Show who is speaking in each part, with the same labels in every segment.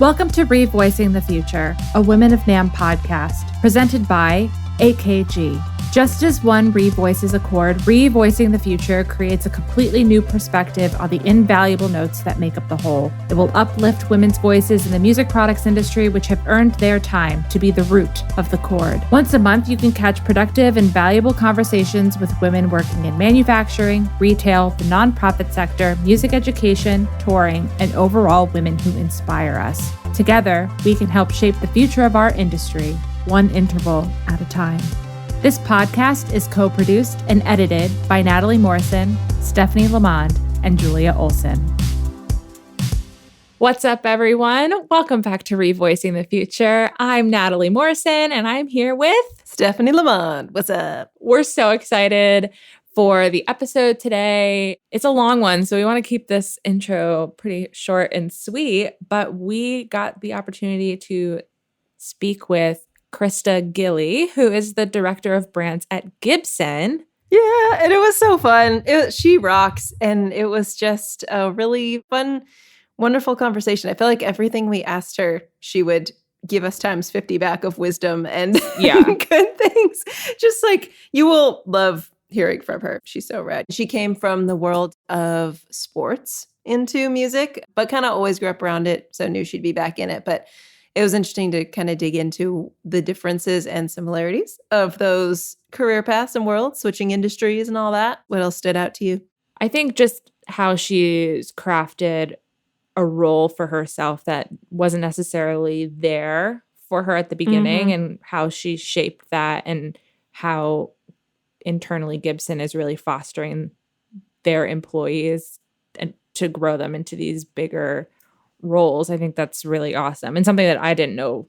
Speaker 1: Welcome to Revoicing the Future, a Women of NAMM podcast, presented by AKG. Just as one revoices a chord, Revoicing the Future creates a completely new perspective on the invaluable notes that make up the whole. It will uplift women's voices in the music products industry, which have earned their time to be the root of the chord. Once a month, you can catch productive and valuable conversations with women working in manufacturing, retail, the nonprofit sector, music education, touring, and overall women who inspire us. Together, we can help shape the future of our industry, one interval at a time. This podcast is co-produced and edited by Natalie Morrison, Stephanie Lamond, and Julia Olsen. What's up, everyone? Welcome back to Revoicing the Future. I'm Natalie Morrison, and I'm here with
Speaker 2: Stephanie Lamond. What's up?
Speaker 1: We're so excited for the episode today. It's a long one, so we want to keep this intro pretty short and sweet, but we got the opportunity to speak with Krista Gilley, who is the director of brands at Gibson.
Speaker 2: Yeah, and it was so fun. She rocks, and it was just a really fun, wonderful conversation. I feel like everything we asked her, she would give us times 50 back of wisdom and good things. Just like, you will love hearing from her. She's so rad. She came from the world of sports into music, but kind of always grew up around it, so knew she'd be back in it. But it was interesting to kind of dig into the differences and similarities of those career paths and worlds, switching industries and all that. What else stood out to you?
Speaker 1: I think just how she's crafted a role for herself that wasn't necessarily there for her at the beginning, and how she shaped that, and how internally Gibson is really fostering their employees and to grow them into these bigger roles. I think that's really awesome, and something that I didn't know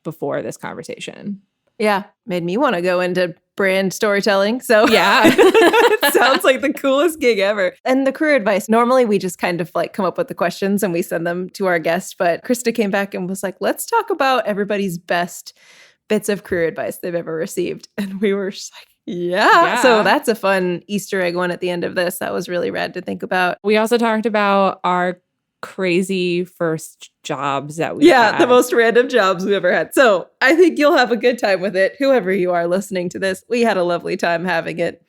Speaker 1: before this conversation.
Speaker 2: Yeah, made me want to go into brand storytelling. So
Speaker 1: yeah,
Speaker 2: it sounds like the coolest gig ever. And the career advice, normally we just kind of like come up with the questions and we send them to our guest. But Krista came back and was like, let's talk about everybody's best bits of career advice they've ever received. And we were just like, yeah. So that's a fun Easter egg one at the end of this. That was really rad to think about.
Speaker 1: We also talked about our crazy first jobs that we had.
Speaker 2: The most random jobs we've ever had. So I think you'll have a good time with it. Whoever you are listening to this, we had a lovely time having it.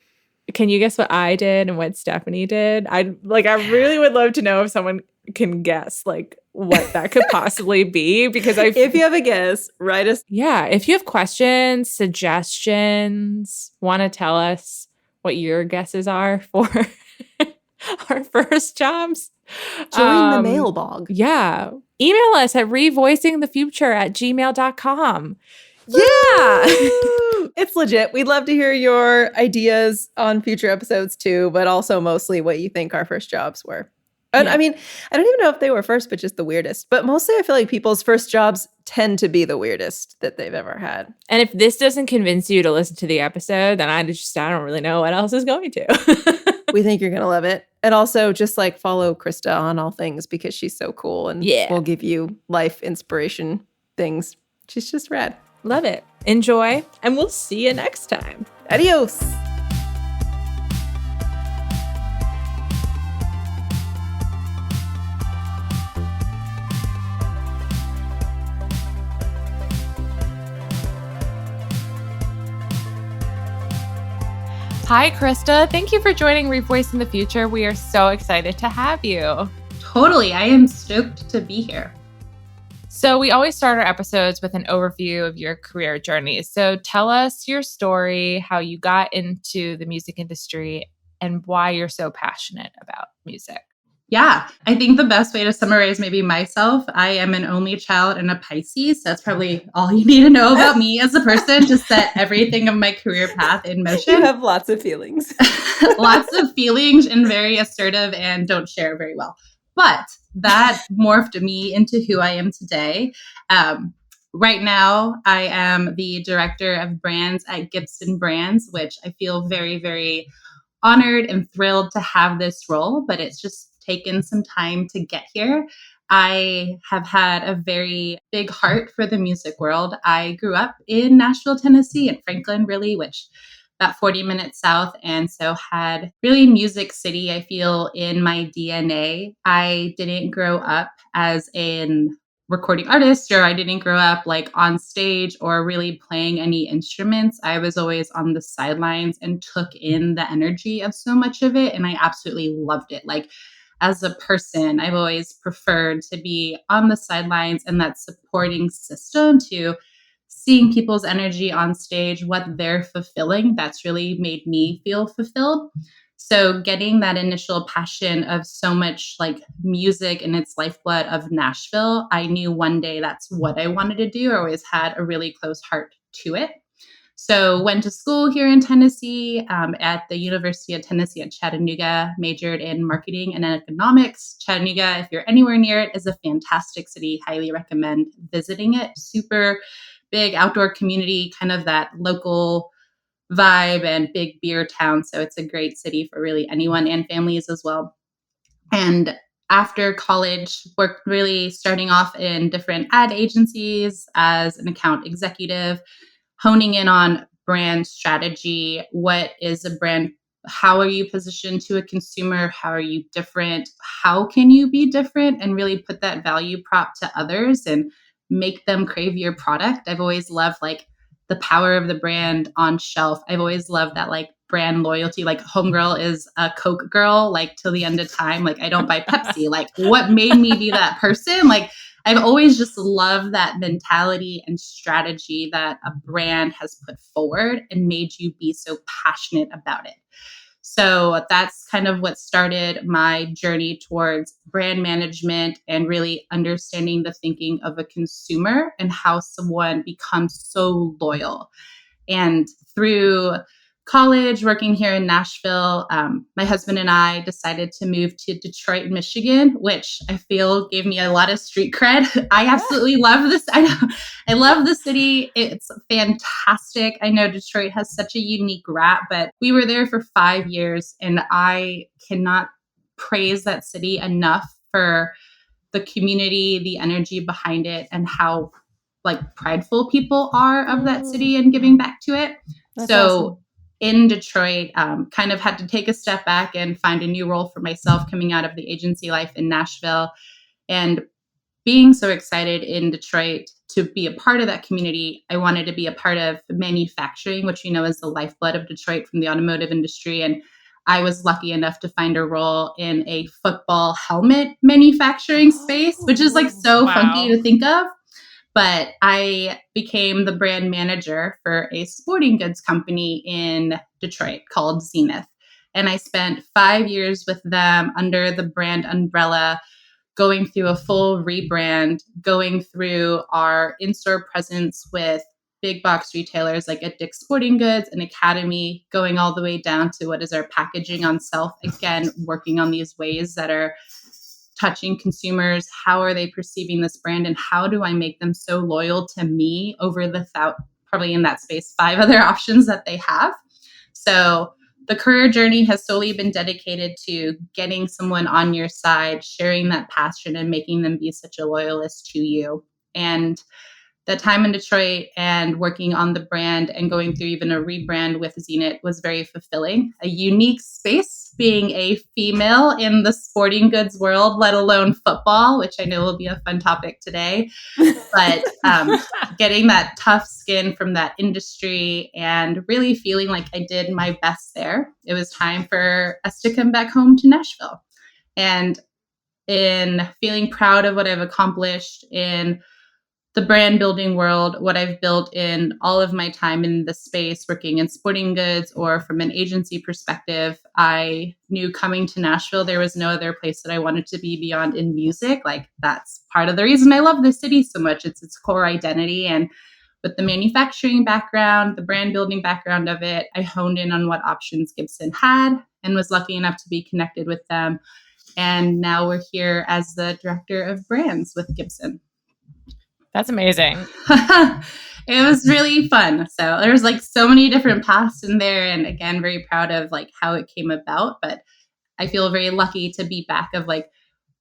Speaker 1: Can you guess what I did and what Stephanie did? I really would love to know if someone can guess like what that could possibly be, because
Speaker 2: if you have a guess, write us.
Speaker 1: Yeah, if you have questions, suggestions, want to tell us what your guesses are for our first jobs,
Speaker 2: join the mailbag.
Speaker 1: Yeah. Email us at revoicingthefuture@gmail.com.
Speaker 2: Yeah. It's legit. We'd love to hear your ideas on future episodes too, but also mostly what you think our first jobs were. And I mean, I don't even know if they were first, but just the weirdest. But mostly I feel like people's first jobs tend to be the weirdest that they've ever had.
Speaker 1: And if this doesn't convince you to listen to the episode, then I don't really know what else is going to.
Speaker 2: We think you're going to love it. And also just like follow Krista on all things, because she's so cool and we'll give you life inspiration things. She's just rad.
Speaker 1: Love it. Enjoy. And we'll see you next time.
Speaker 2: Adios.
Speaker 1: Hi, Krista. Thank you for joining Revoicing the Future. We are so excited to have you.
Speaker 3: Totally. I am stoked to be here.
Speaker 1: So we always start our episodes with an overview of your career journey. So tell us your story, how you got into the music industry, and why you're so passionate about music.
Speaker 3: Yeah, I think the best way to summarize maybe myself, I am an only child and a Pisces. So that's probably all you need to know about me as a person to set everything of my career path in motion.
Speaker 2: You have lots of feelings.
Speaker 3: Lots of feelings, and very assertive and don't share very well. But that morphed me into who I am today. Right now, I am the director of brands at Gibson Brands, which I feel very, very honored and thrilled to have this role, but it's just taken some time to get here. I have had a very big heart for the music world. I grew up in Nashville, Tennessee, and Franklin, really, which about 40 minutes south. And so had really Music City, I feel, in my DNA. I didn't grow up as an recording artist, or I didn't grow up like on stage or really playing any instruments. I was always on the sidelines and took in the energy of so much of it. And I absolutely loved it. Like as a person, I've always preferred to be on the sidelines and that supporting system to seeing people's energy on stage, what they're fulfilling. That's really made me feel fulfilled. So getting that initial passion of so much like music and its lifeblood of Nashville, I knew one day that's what I wanted to do. I always had a really close heart to it. So went to school here in Tennessee at the University of Tennessee at Chattanooga, majored in marketing and economics. Chattanooga, if you're anywhere near it, is a fantastic city. Highly recommend visiting it. Super big outdoor community, kind of that local vibe and big beer town. So it's a great city for really anyone and families as well. And after college, worked really starting off in different ad agencies as an account executive, honing in on brand strategy. What is a brand? How are you positioned to a consumer? How are you different? How can you be different and really put that value prop to others and make them crave your product? I've always loved like the power of the brand on shelf. I've always loved that like brand loyalty. Like Homegirl is a Coke girl, like till the end of time. Like I don't buy Pepsi. Like what made me be that person? Like I've always just loved that mentality and strategy that a brand has put forward and made you be so passionate about it. So that's kind of what started my journey towards brand management and really understanding the thinking of a consumer and how someone becomes so loyal. And through college, working here in Nashville, my husband and I decided to move to Detroit, Michigan, which I feel gave me a lot of street cred. I absolutely love this. I love the city. It's fantastic. I know Detroit has such a unique rap, but we were there for 5 years and I cannot praise that city enough for the community, the energy behind it, and how like prideful people are of that city and giving back to it.
Speaker 2: That's
Speaker 3: so
Speaker 2: awesome.
Speaker 3: In Detroit, kind of had to take a step back and find a new role for myself coming out of the agency life in Nashville. And being so excited in Detroit to be a part of that community, I wanted to be a part of manufacturing, which you know is the lifeblood of Detroit from the automotive industry. And I was lucky enough to find a role in a football helmet manufacturing space, which is like so funky to think of. But I became the brand manager for a sporting goods company in Detroit called Zenith. And I spent 5 years with them under the brand umbrella, going through a full rebrand, going through our in-store presence with big box retailers like at Dick's Sporting Goods and Academy, going all the way down to what is our packaging on shelf. Again, working on these ways that are touching consumers. How are they perceiving this brand and how do I make them so loyal to me over the probably in that space 5 other options that they have. So the career journey has solely been dedicated to getting someone on your side, sharing that passion and making them be such a loyalist to you. And the time in Detroit and working on the brand and going through even a rebrand with Zenith was very fulfilling. A unique space being a female in the sporting goods world, let alone football, which I know will be a fun topic today. But getting that tough skin from that industry and really feeling like I did my best there. It was time for us to come back home to Nashville. And in feeling proud of what I've accomplished in the brand building world, what I've built in all of my time in the space, working in sporting goods or from an agency perspective, I knew coming to Nashville, there was no other place that I wanted to be beyond in music. Like that's part of the reason I love this city so much. It's its core identity. And with the manufacturing background, the brand building background of it, I honed in on what options Gibson had and was lucky enough to be connected with them. And now we're here as the director of brands with Gibson.
Speaker 1: That's amazing.
Speaker 3: It was really fun. So there's like so many different paths in there. And again, very proud of like how it came about. But I feel very lucky to be back of like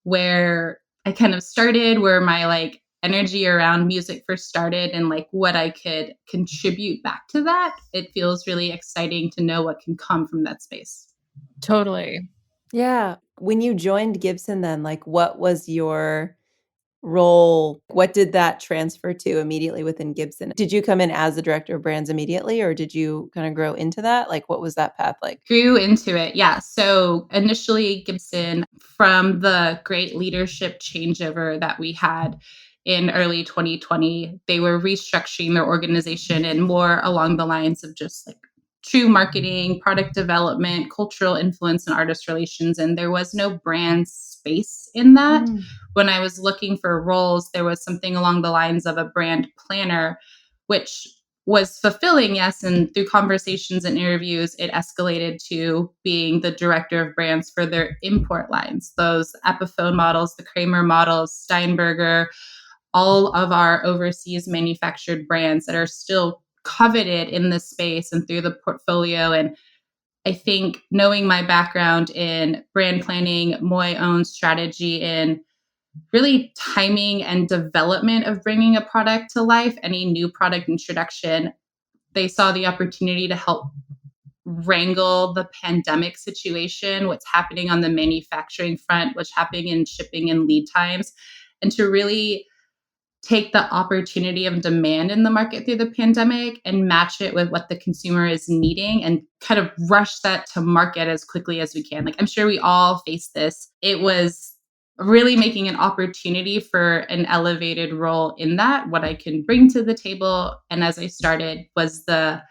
Speaker 3: where I kind of started, where my like energy around music first started and like what I could contribute back to that, it feels really exciting to know what can come from that space.
Speaker 1: Totally.
Speaker 2: Yeah. When you joined Gibson then, like what was your role? What did that transfer to immediately within Gibson? Did you come in as the director of brands immediately, or did you kind of grow into that? Like what was that path like?
Speaker 3: Grew into it. Yeah. So initially Gibson, from the great leadership changeover that we had in early 2020, they were restructuring their organization and more along the lines of just like true marketing, product development, cultural influence, and artist relations. And there was no brand space in that. When I was looking for roles, there was something along the lines of a brand planner, which was fulfilling, yes. And through conversations and interviews, it escalated to being the director of brands for their import lines, those Epiphone models, the Kramer models, Steinberger, all of our overseas manufactured brands that are still coveted in this space and through the portfolio. And I think knowing my background in brand planning, my own strategy in really timing and development of bringing a product to life, any new product introduction, they saw the opportunity to help wrangle the pandemic situation, what's happening on the manufacturing front, what's happening in shipping and lead times, and to really take the opportunity of demand in the market through the pandemic and match it with what the consumer is needing and kind of rush that to market as quickly as we can. Like I'm sure we all face this. It was really making an opportunity for an elevated role in that, what I can bring to the table. And as I started was the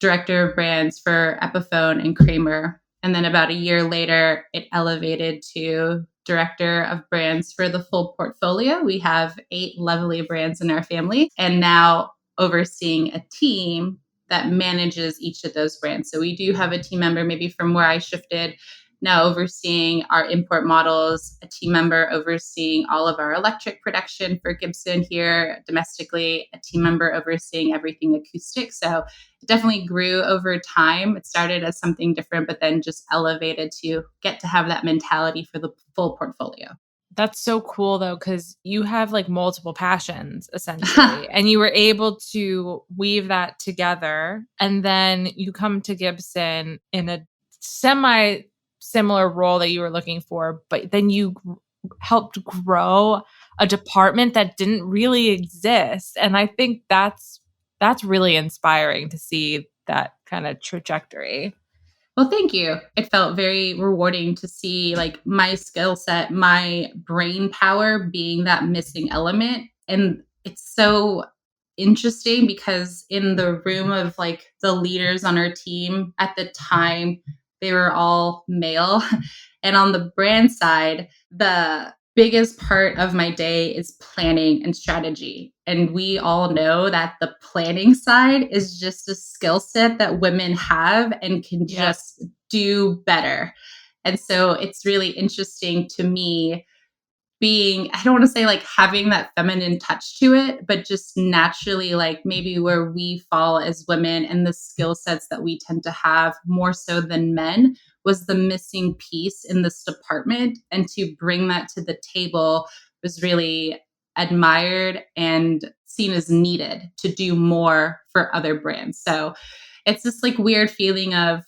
Speaker 3: director of brands for Epiphone and Kramer. And then about a year later, it elevated to director of brands for the full portfolio. We have 8 lovely brands in our family, and now overseeing a team that manages each of those brands. So we do have a team member, maybe from where I shifted, now overseeing our import models, a team member overseeing all of our electric production for Gibson here domestically, a team member overseeing everything acoustic. So it definitely grew over time. It started as something different, but then just elevated to get to have that mentality for the full portfolio.
Speaker 1: That's so cool though, because you have like multiple passions essentially, and you were able to weave that together. And then you come to Gibson in a similar role that you were looking for, but then you helped grow a department that didn't really exist. And I think that's really inspiring to see that kind of trajectory.
Speaker 3: Well, thank you. It felt very rewarding to see like my skill set, my brain power being that missing element. And it's so interesting because in the room of like the leaders on our team at the time, they were all male. And on the brand side, the biggest part of my day is planning and strategy. And we all know that the planning side is just a skill set that women have and can just do better. And so it's really interesting to me being, I don't want to say like having that feminine touch to it, but just naturally like maybe where we fall as women and the skill sets that we tend to have more so than men was the missing piece in this department. And to bring that to the table was really admired and seen as needed to do more for other brands. So it's this like weird feeling of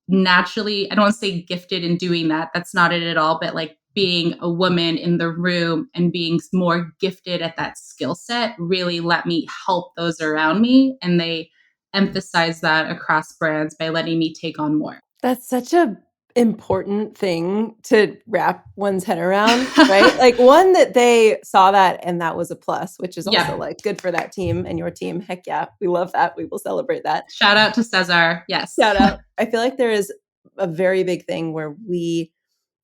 Speaker 3: naturally, I don't want to say gifted in doing that. That's not it at all, but like being a woman in the room and being more gifted at that skill set really let me help those around me. And they emphasize that across brands by letting me take on more.
Speaker 2: That's such a important thing to wrap one's head around, right? Like one that they saw that and that was a plus, which is also like good for that team and your team. Heck yeah, we love that. We will celebrate that.
Speaker 3: Shout out to Cesar. Yes.
Speaker 2: Shout out. I feel like there is a very big thing where we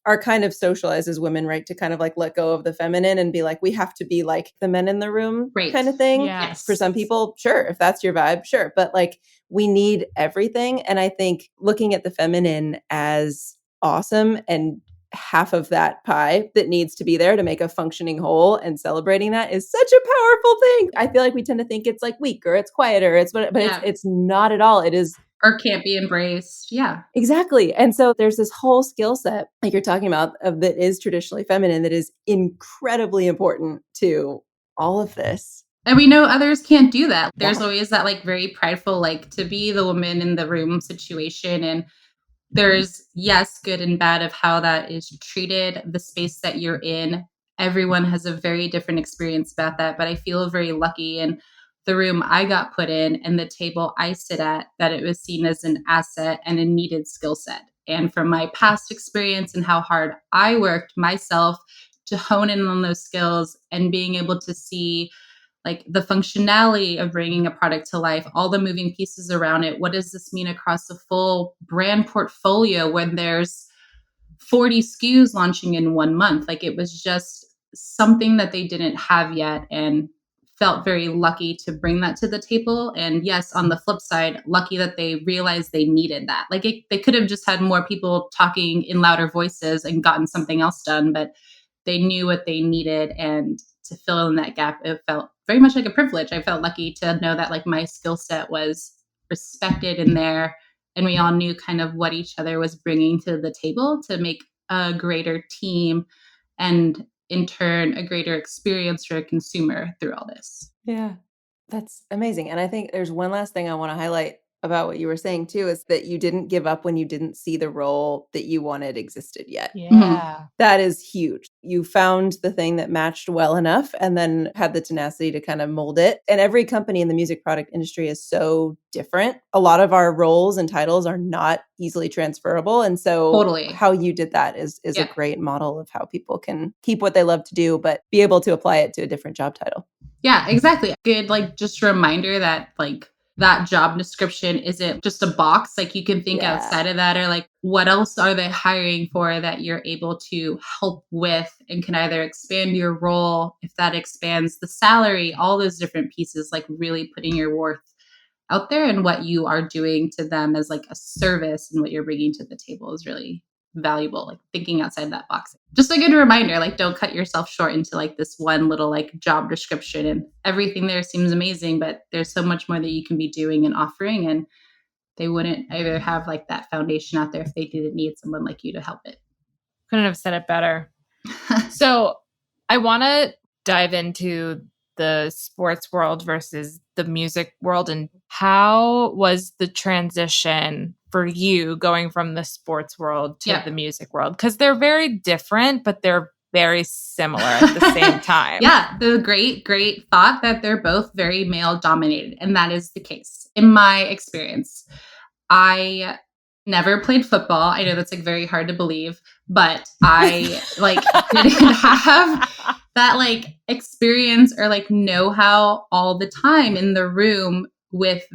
Speaker 2: are kind of socialized as women, right? To kind of like let go of the feminine and be like, we have to be like the men in the room kind of thing.
Speaker 1: Yes.
Speaker 2: For some people, sure. If that's your vibe, sure. But like we need everything. And I think looking at the feminine as awesome and half of that pie that needs to be there to make a functioning whole and celebrating that is such a powerful thing. I feel like we tend to think it's like weak or it's quieter. It's not at all. It is
Speaker 3: or can't be embraced. Yeah,
Speaker 2: exactly. And so there's this whole skill set like you're talking about that is traditionally feminine that is incredibly important to all of this.
Speaker 3: And we know others can't do that. There's always that like very prideful, like to be the woman in the room situation. And there's, yes, good and bad of how that is treated, the space that you're in. Everyone has a very different experience about that. But I feel very lucky in the room I got put in and the table I sit at, that it was seen as an asset and a needed skill set. And from my past experience and how hard I worked myself to hone in on those skills and being able to see like the functionality of bringing a product to life, all the moving pieces around it. What does this mean across the full brand portfolio when there's 40 SKUs launching in 1 month? Like, it was just something that they didn't have yet, and felt very lucky to bring that to the table. And yes, on the flip side, lucky that they realized they needed that. Like, they could have just had more people talking in louder voices and gotten something else done, but they knew what they needed, and to fill in that gap, it felt very much like a privilege. I felt lucky to know that like my skill set was respected in there, and we all knew kind of what each other was bringing to the table to make a greater team, and in turn, a greater experience for a consumer through all this.
Speaker 2: Yeah, that's amazing. And I think there's one last thing I want to highlight about what you were saying too, is that you didn't give up when you didn't see the role that you wanted existed yet.
Speaker 1: Yeah.
Speaker 2: That is huge. You found the thing that matched well enough and then had the tenacity to kind of mold it. And every company in the music product industry is so different. A lot of our roles and titles are not easily transferable. And so
Speaker 3: Totally.
Speaker 2: how you did that is a great model of how people can keep what they love to do, but be able to apply it to a different job title.
Speaker 3: Yeah, exactly. Good, like, just reminder that like that job description isn't just a box. Like, you can think outside of that, or like, what else are they hiring for that you're able to help with, and can either expand your role, if that expands the salary, all those different pieces, like really putting your worth out there, and what you are doing to them as like a service and what you're bringing to the table is really valuable. Like, thinking outside that box. Just a good reminder, like, don't cut yourself short into like this one little like job description, and everything there seems amazing, but there's so much more that you can be doing and offering, and they wouldn't either have like that foundation out there if they didn't need someone like you to help it.
Speaker 1: Couldn't have said it better. So I want to dive into the sports world versus the music world, and how was the transition for you going from the sports world to the music world? Because they're very different, but they're very similar at the same time.
Speaker 3: Yeah, the great thought that they're both very male dominated. And that is the case. In my experience, I never played football. I know that's like very hard to believe, but I like didn't have that like experience or like know-how all the time in the room with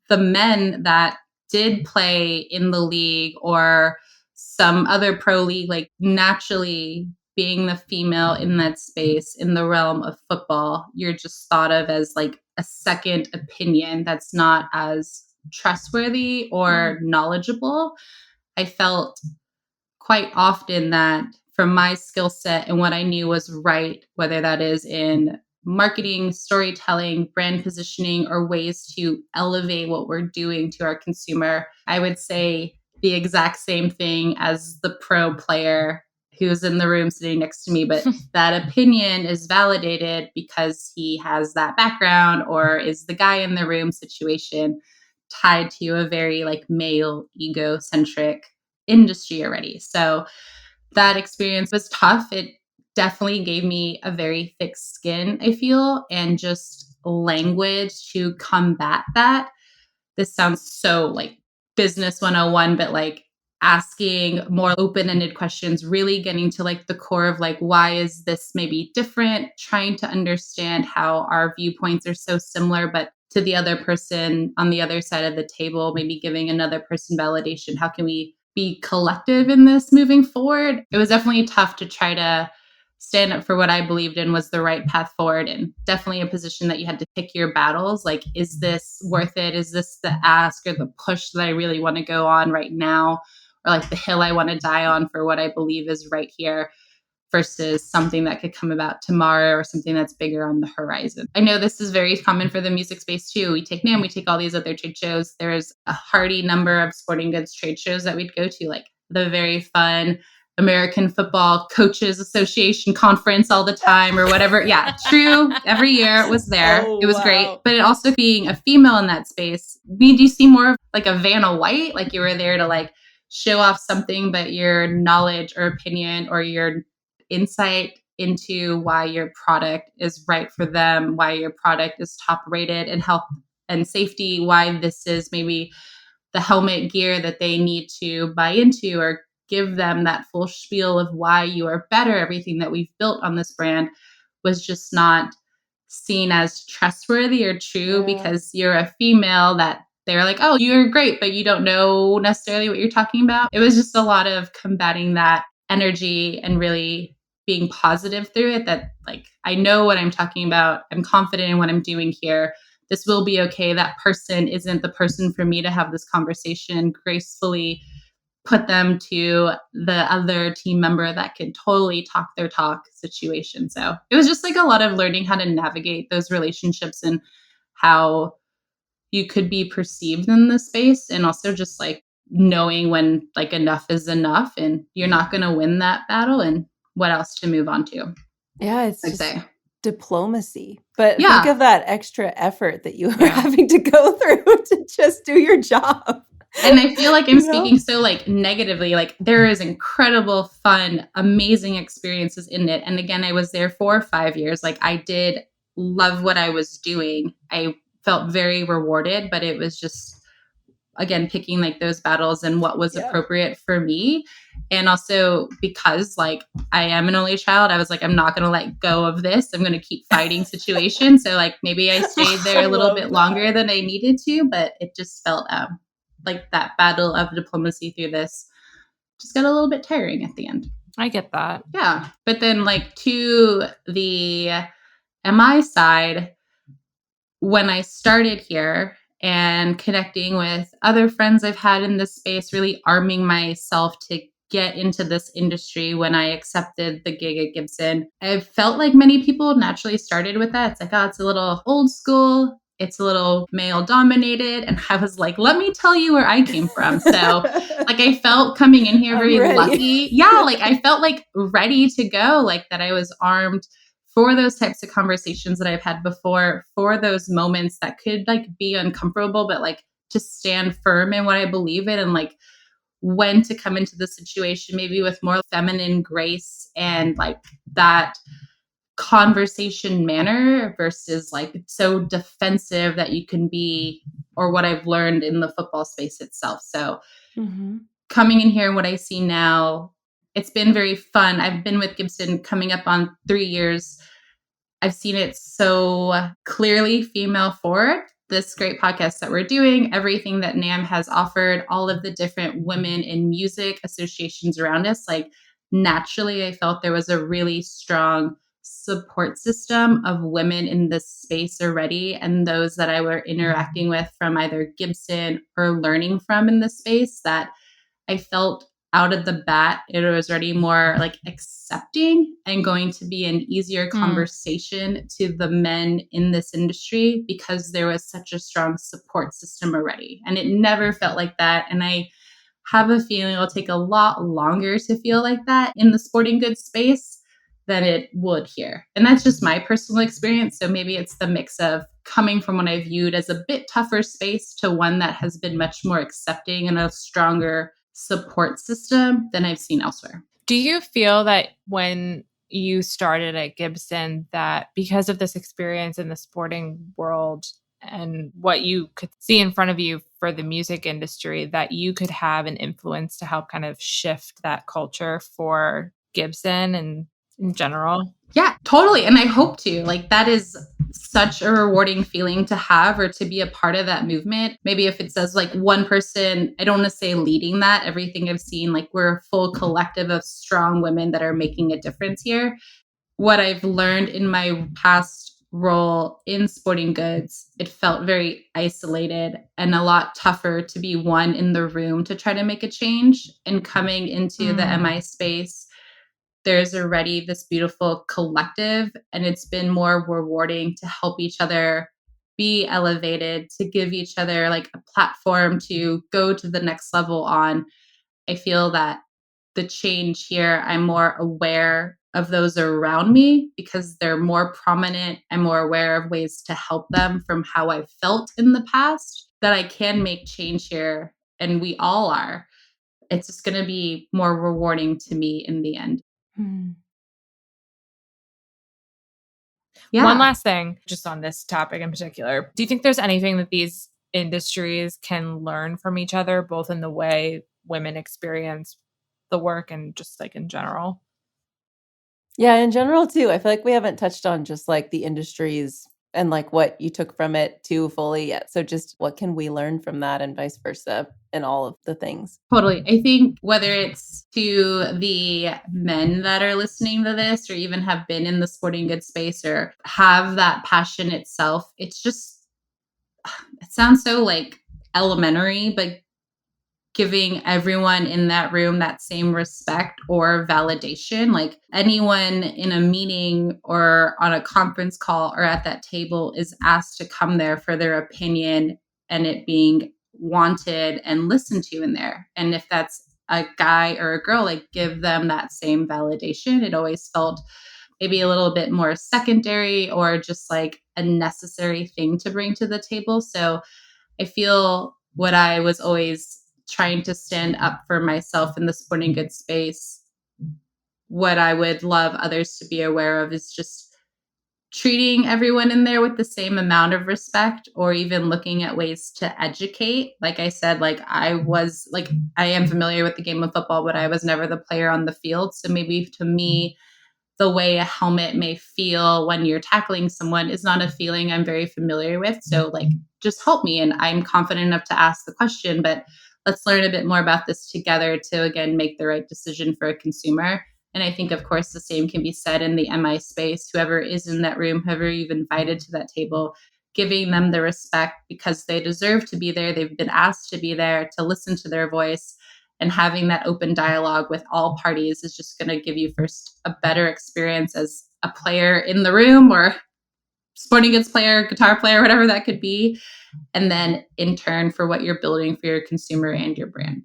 Speaker 3: the men that did play in the league or some other pro league. Like, naturally, being the female in that space in the realm of football, you're just thought of as like a second opinion that's not as trustworthy or knowledgeable. I felt quite often that from my skill set and what I knew was right, whether that is in marketing, storytelling, brand positioning, or ways to elevate what we're doing to our consumer, I would say the exact same thing as the pro player who's in the room sitting next to me. But that opinion is validated because he has that background, or is the guy in the room situation tied to a very like male egocentric industry already. So that experience was tough. It definitely gave me a very thick skin, I feel, and just language to combat that. This sounds so like business 101, but like asking more open-ended questions, really getting to like the core of like, why is this maybe different? Trying to understand how our viewpoints are so similar, but to the other person on the other side of the table, maybe giving another person validation. How can we be collective in this moving forward? It was definitely tough to try to stand up for what I believed in was the right path forward, and definitely a position that you had to pick your battles. Like, is this worth it? Is this the ask or the push that I really want to go on right now? Or like the hill I want to die on for what I believe is right here, versus something that could come about tomorrow or something that's bigger on the horizon. I know this is very common for the music space too. We take NAMM, we take all these other trade shows. There's a hearty number of sporting goods trade shows that we'd go to, like the very fun, American Football Coaches Association conference all the time or whatever. Yeah, true. Every year it was there.
Speaker 2: Oh,
Speaker 3: it was
Speaker 2: wow.
Speaker 3: great. But it also being a female in that space, do you see more of like a Vanna White? Like you were there to like show off something, but your knowledge or opinion or your insight into why your product is right for them, why your product is top rated in health and safety, why this is maybe the helmet gear that they need to buy into, or give them that full spiel of why you are better. Everything that we've built on this brand was just not seen as trustworthy or true because you're a female, that they're like, oh, you're great, but you don't know necessarily what you're talking about. It was just a lot of combating that energy and really being positive through it, that like, I know what I'm talking about. I'm confident in what I'm doing here. This will be okay. That person isn't the person for me to have this conversation, gracefully put them to the other team member that can totally talk their talk situation. So it was just like a lot of learning how to navigate those relationships and how you could be perceived in this space, and also just like knowing when like enough is enough and you're not going to win that battle and what else to move on to.
Speaker 2: Yeah, it's
Speaker 3: I'd
Speaker 2: just
Speaker 3: say.
Speaker 2: Diplomacy. But
Speaker 3: Yeah.
Speaker 2: think of that extra effort that you are having to go through to just do your job.
Speaker 3: And I feel like I'm
Speaker 2: You know?
Speaker 3: speaking so like negatively, like there is incredible, fun, amazing experiences in it. And again, I was there for 5 years. Like I did love what I was doing. I felt very rewarded, but it was just, again, picking like those battles and what was appropriate for me. And also because like I am an only child, I was like, I'm not going to let go of this. I'm going to keep fighting situations. So like maybe I stayed there a little bit longer than I needed to, but it just felt like that battle of diplomacy through this just got a little bit tiring at the end.
Speaker 1: I get that.
Speaker 3: Yeah. But then like to the MI side, when I started here and connecting with other friends I've had in this space, really arming myself to get into this industry when I accepted the gig at Gibson, I felt like many people naturally started with that. It's like, oh, it's a little old school. It's a little male dominated. And I was like, let me tell you where I came from. So like I felt coming in here very lucky. Yeah, like I felt like ready to go, like that I was armed for those types of conversations that I've had before, for those moments that could like be uncomfortable, but like to stand firm in what I believe in, and like when to come into the situation maybe with more feminine grace and like that conversation manner versus like so defensive that you can be, or what I've learned in the football space itself. So coming in here and what I see now, it's been very fun. I've been with Gibson coming up on 3 years. I've seen it so clearly female forward. This great podcast that we're doing, everything that NAM has offered, all of the different women in music associations around us, like naturally I felt there was a really strong support system of women in this space already, and those that I were interacting with from either Gibson or learning from in this space, that I felt out of the bat, it was already more like accepting and going to be an easier conversation to the men in this industry because there was such a strong support system already. And it never felt like that. And I have a feeling it'll take a lot longer to feel like that in the sporting goods space than it would here. And that's just my personal experience. So maybe it's the mix of coming from what I viewed as a bit tougher space to one that has been much more accepting and a stronger support system than I've seen elsewhere.
Speaker 1: Do you feel that when you started at Gibson, that because of this experience in the sporting world and what you could see in front of you for the music industry, that you could have an influence to help kind of shift that culture for Gibson and in general?
Speaker 3: Yeah, totally. And I hope to. Like, that is such a rewarding feeling to have, or to be a part of that movement. Maybe if it says like one person, I don't want to say leading that. Everything I've seen, like we're a full collective of strong women that are making a difference here. What I've learned in my past role in sporting goods, it felt very isolated and a lot tougher to be one in the room to try to make a change. And coming into the MI space, there's already this beautiful collective, and it's been more rewarding to help each other be elevated, to give each other like a platform to go to the next level on. I feel that the change here, I'm more aware of those around me because they're more prominent. I'm more aware of ways to help them from how I felt in the past, that I can make change here. And we all are. It's just going to be more rewarding to me in the end. Yeah.
Speaker 1: One last thing, just on this topic in particular. Do you think there's anything that these industries can learn from each other, both in the way women experience the work and just like in general?
Speaker 2: Yeah, in general too. I feel like we haven't touched on just like the industries and like what you took from it too fully yet. So just what can we learn from that and vice versa in all of the things?
Speaker 3: Totally. I think whether it's to the men that are listening to this or even have been in the sporting goods space or have that passion itself, it's just, it sounds so like elementary, but giving everyone in that room that same respect or validation. Like anyone in a meeting or on a conference call or at that table is asked to come there for their opinion and it being wanted and listened to in there. And if that's a guy or a girl, like give them that same validation. It always felt maybe a little bit more secondary or just like a necessary thing to bring to the table. So I feel what I was always trying to stand up for myself in the sporting goods space, what I would love others to be aware of is just treating everyone in there with the same amount of respect, or even looking at ways to educate. Like I said, I am familiar with the game of football, but I was never the player on the field. So maybe to me, the way a helmet may feel when you're tackling someone is not a feeling I'm very familiar with. So just help me. And I'm confident enough to ask the question, but let's learn a bit more about this together to, again, make the right decision for a consumer. And I think, of course, the same can be said in the MI space. Whoever is in that room, whoever you've invited to that table, giving them the respect because they deserve to be there. They've been asked to be there, to listen to their voice. And having that open dialogue with all parties is just going to give you first a better experience as a player in the room or sporting goods player, guitar player, whatever that could be. And then in turn for what you're building for your consumer and your brand.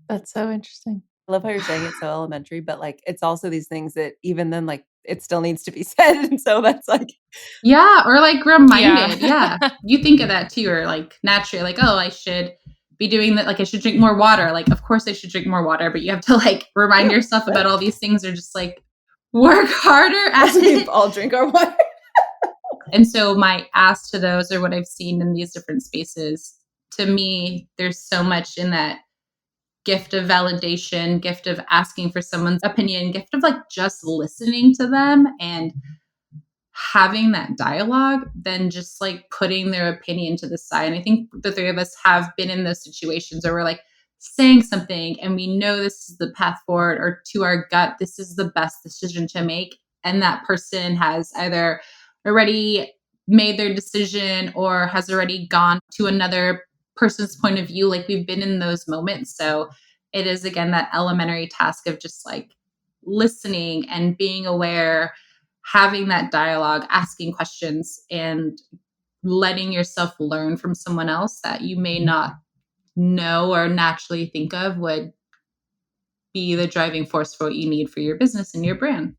Speaker 2: That's so interesting. I love how you're saying it's so elementary, but it's also these things that even then, it still needs to be said. And so that's
Speaker 3: yeah, or reminded. Yeah. You think of that too, or naturally, oh, I should be doing that. I should drink more water. Of course I should drink more water, but you have to remind yourself about all these things, or just work harder at it.
Speaker 2: We all drink our water.
Speaker 3: And so my ask to those, or what I've seen in these different spaces, to me, there's so much in that gift of validation, gift of asking for someone's opinion, gift of just listening to them and having that dialogue, then just putting their opinion to the side. And I think the three of us have been in those situations where we're saying something and we know this is the path forward, or to our gut, this is the best decision to make. And that person has either already made their decision or has already gone to another person's point of view. We've been in those moments. So it is, again, that elementary task of just listening and being aware, having that dialogue, asking questions, and letting yourself learn from someone else that you may not know or naturally think of would be the driving force for what you need for your business and your brand.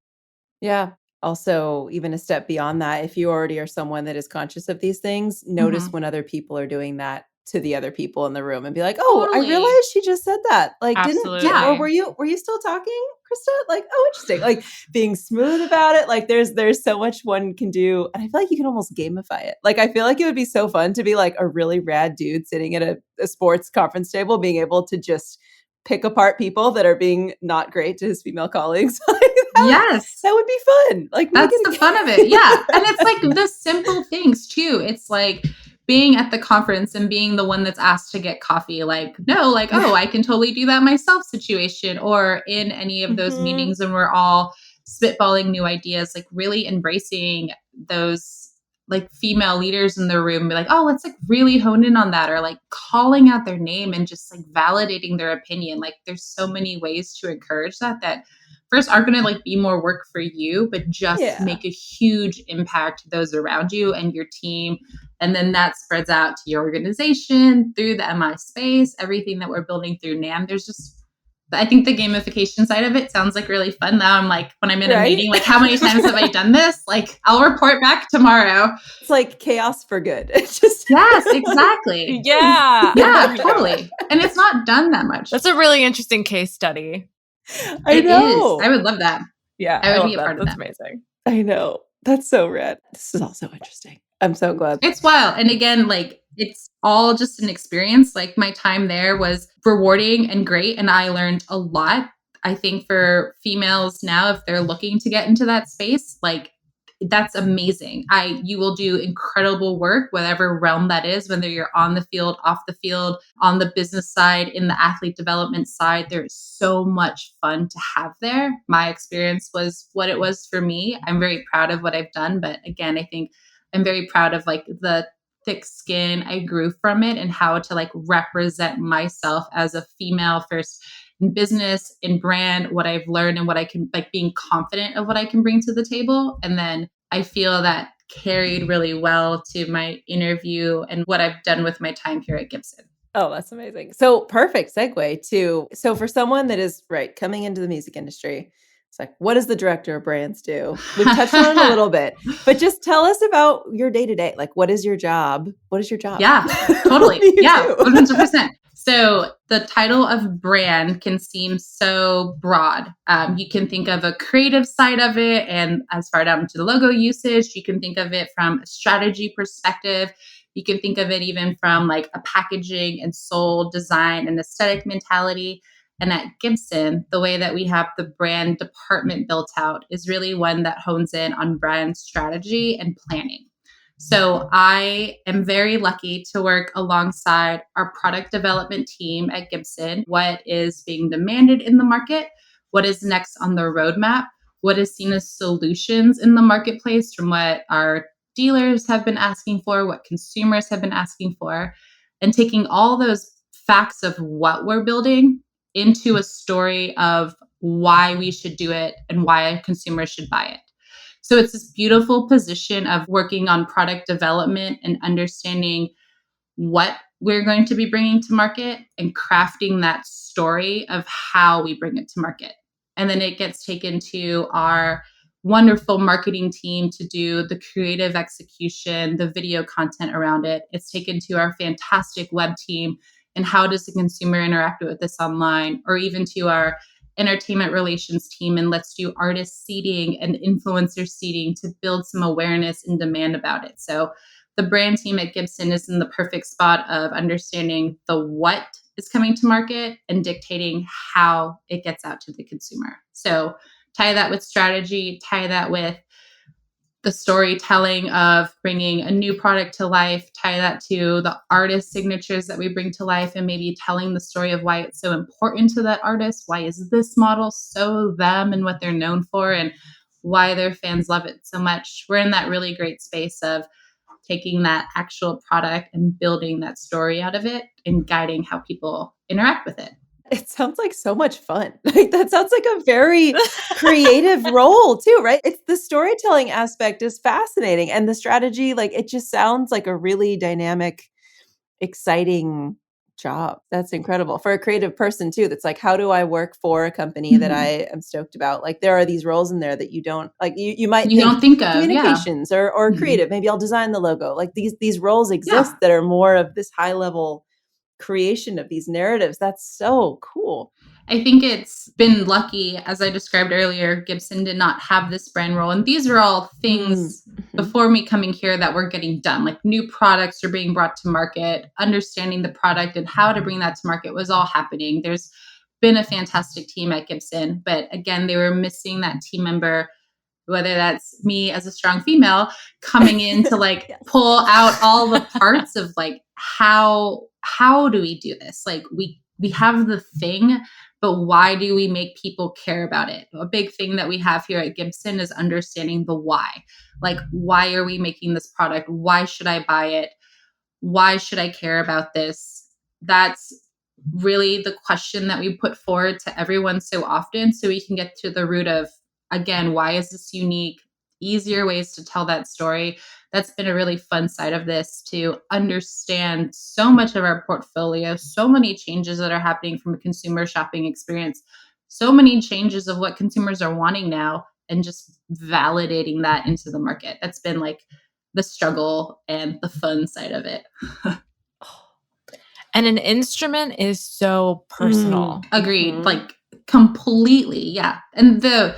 Speaker 2: Yeah. Also, even a step beyond that, if you already are someone that is conscious of these things, notice when other people are doing that to the other people in the room and be oh, totally. I realized she just said that. Or were you still talking, Krista? Oh, interesting. Being smooth about it. There's so much one can do. And I feel you can almost gamify it. I feel it would be so fun to be a really rad dude sitting at a sports conference table, being able to just pick apart people that are being not great to his female colleagues.
Speaker 3: Yes.
Speaker 2: That would be fun.
Speaker 3: That's the fun of it. Yeah. And it's the simple things too. It's being at the conference and being the one that's asked to get coffee. Oh, I can totally do that myself situation. Or in any of those meetings when we're all spitballing new ideas, really embracing those female leaders in the room, be oh, let's really hone in on that, or calling out their name and just validating their opinion. There's so many ways to encourage that first aren't going to be more work for you, but just make a huge impact to those around you and your team. And then that spreads out to your organization through the MI space, everything that we're building through NAM. There's just I think the gamification side of it sounds like really fun. Now I'm like, when I'm in a
Speaker 2: Right?
Speaker 3: meeting, like how many times have I done this? Like I'll report back tomorrow.
Speaker 2: It's like chaos for good. It's just
Speaker 3: Yes, exactly.
Speaker 1: Yeah.
Speaker 3: Yeah, totally. And it's not done that much.
Speaker 1: That's a really interesting case study.
Speaker 2: I know.
Speaker 3: I would love that.
Speaker 1: Yeah.
Speaker 3: I would
Speaker 1: love
Speaker 3: be a
Speaker 1: that.
Speaker 3: part of
Speaker 1: That's
Speaker 3: that.
Speaker 1: amazing.
Speaker 2: I know. That's so rad. This is also interesting. I'm so glad.
Speaker 3: It's wild. And again, like it's all just an experience. Like my time there was rewarding and great. And I learned a lot. I think for females now, if they're looking to get into that space, like that's amazing. You will do incredible work, whatever realm that is, whether you're on the field, off the field, on the business side, in the athlete development side. There's so much fun to have there. My experience was what it was for me. I'm very proud of what I've done. But again, I think I'm very proud of like the thick skin I grew from it and how to like represent myself as a female first in business, in brand, what I've learned and what I can, like being confident of what I can bring to the table. And then I feel that carried really well to my interview and what I've done with my time here at Gibson.
Speaker 2: Oh, that's amazing. So perfect segue to, so for someone that is right, coming into the music industry, it's like, what does the director of brands do? We've touched on it a little bit, but just tell us about your day to day. Like, what is your job? What is your job?
Speaker 3: Yeah, totally. Yeah,
Speaker 2: do?
Speaker 3: 100%. So the title of brand can seem so broad. You can think of a creative side of it, and as far down to the logo usage, you can think of it from a strategy perspective. You can think of it even from like a packaging and soul design and aesthetic mentality. And at Gibson, the way that we have the brand department built out is really one that hones in on brand strategy and planning. So I am very lucky to work alongside our product development team at Gibson. What is being demanded in the market? What is next on the roadmap? What is seen as solutions in the marketplace from what our dealers have been asking for, what consumers have been asking for, and taking all those facts of what we're building into a story of why we should do it and why consumers should buy it. So it's this beautiful position of working on product development and understanding what we're going to be bringing to market and crafting that story of how we bring it to market. And then it gets taken to our wonderful marketing team to do the creative execution, the video content around it. It's taken to our fantastic web team and how does the consumer interact with this online, or even to our entertainment relations team and let's do artist seeding and influencer seeding to build some awareness and demand about it. So the brand team at Gibson is in the perfect spot of understanding the what is coming to market and dictating how it gets out to the consumer. So tie that with strategy, tie that with the storytelling of bringing a new product to life, tie that to the artist signatures that we bring to life and maybe telling the story of why it's so important to that artist. Why is this model so them and what they're known for and why their fans love it so much? We're in that really great space of taking that actual product and building that story out of it and guiding how people interact with it.
Speaker 2: It sounds like so much fun. Like that sounds like a very creative role too, right? It's the storytelling aspect is fascinating. And the strategy, like it just sounds like a really dynamic, exciting job. That's incredible for a creative person too. That's like, how do I work for a company that I am stoked about? Like there are these roles in there that you don't like, you might
Speaker 3: don't think of
Speaker 2: communications or creative. Maybe I'll design the logo. Like these roles exist that are more of this high level creation of these narratives. That's so cool.
Speaker 3: I think it's been lucky, as I described earlier, Gibson did not have this brand role. And these are all things before me coming here that were getting done. Like new products are being brought to market, understanding the product and how to bring that to market was all happening. There's been a fantastic team at Gibson, but again, they were missing that team member, whether that's me as a strong female coming in to like pull out all the parts of like, how do we do this? Like we have the thing, but why do we make people care about it? A big thing that we have here at Gibson is understanding the why. Like, why are we making this product? Why should I buy it? Why should I care about this? That's really the question that we put forward to everyone so often so we can get to the root of, again, why is this unique? easier ways to tell that story. That's been a really fun side of this, to understand so much of our portfolio, so many changes that are happening from a consumer shopping experience, so many changes of what consumers are wanting now, and just validating that into the market. That's been like the struggle and the fun side of it.
Speaker 1: And an instrument is so personal.
Speaker 3: Agreed. Like completely. Yeah. And the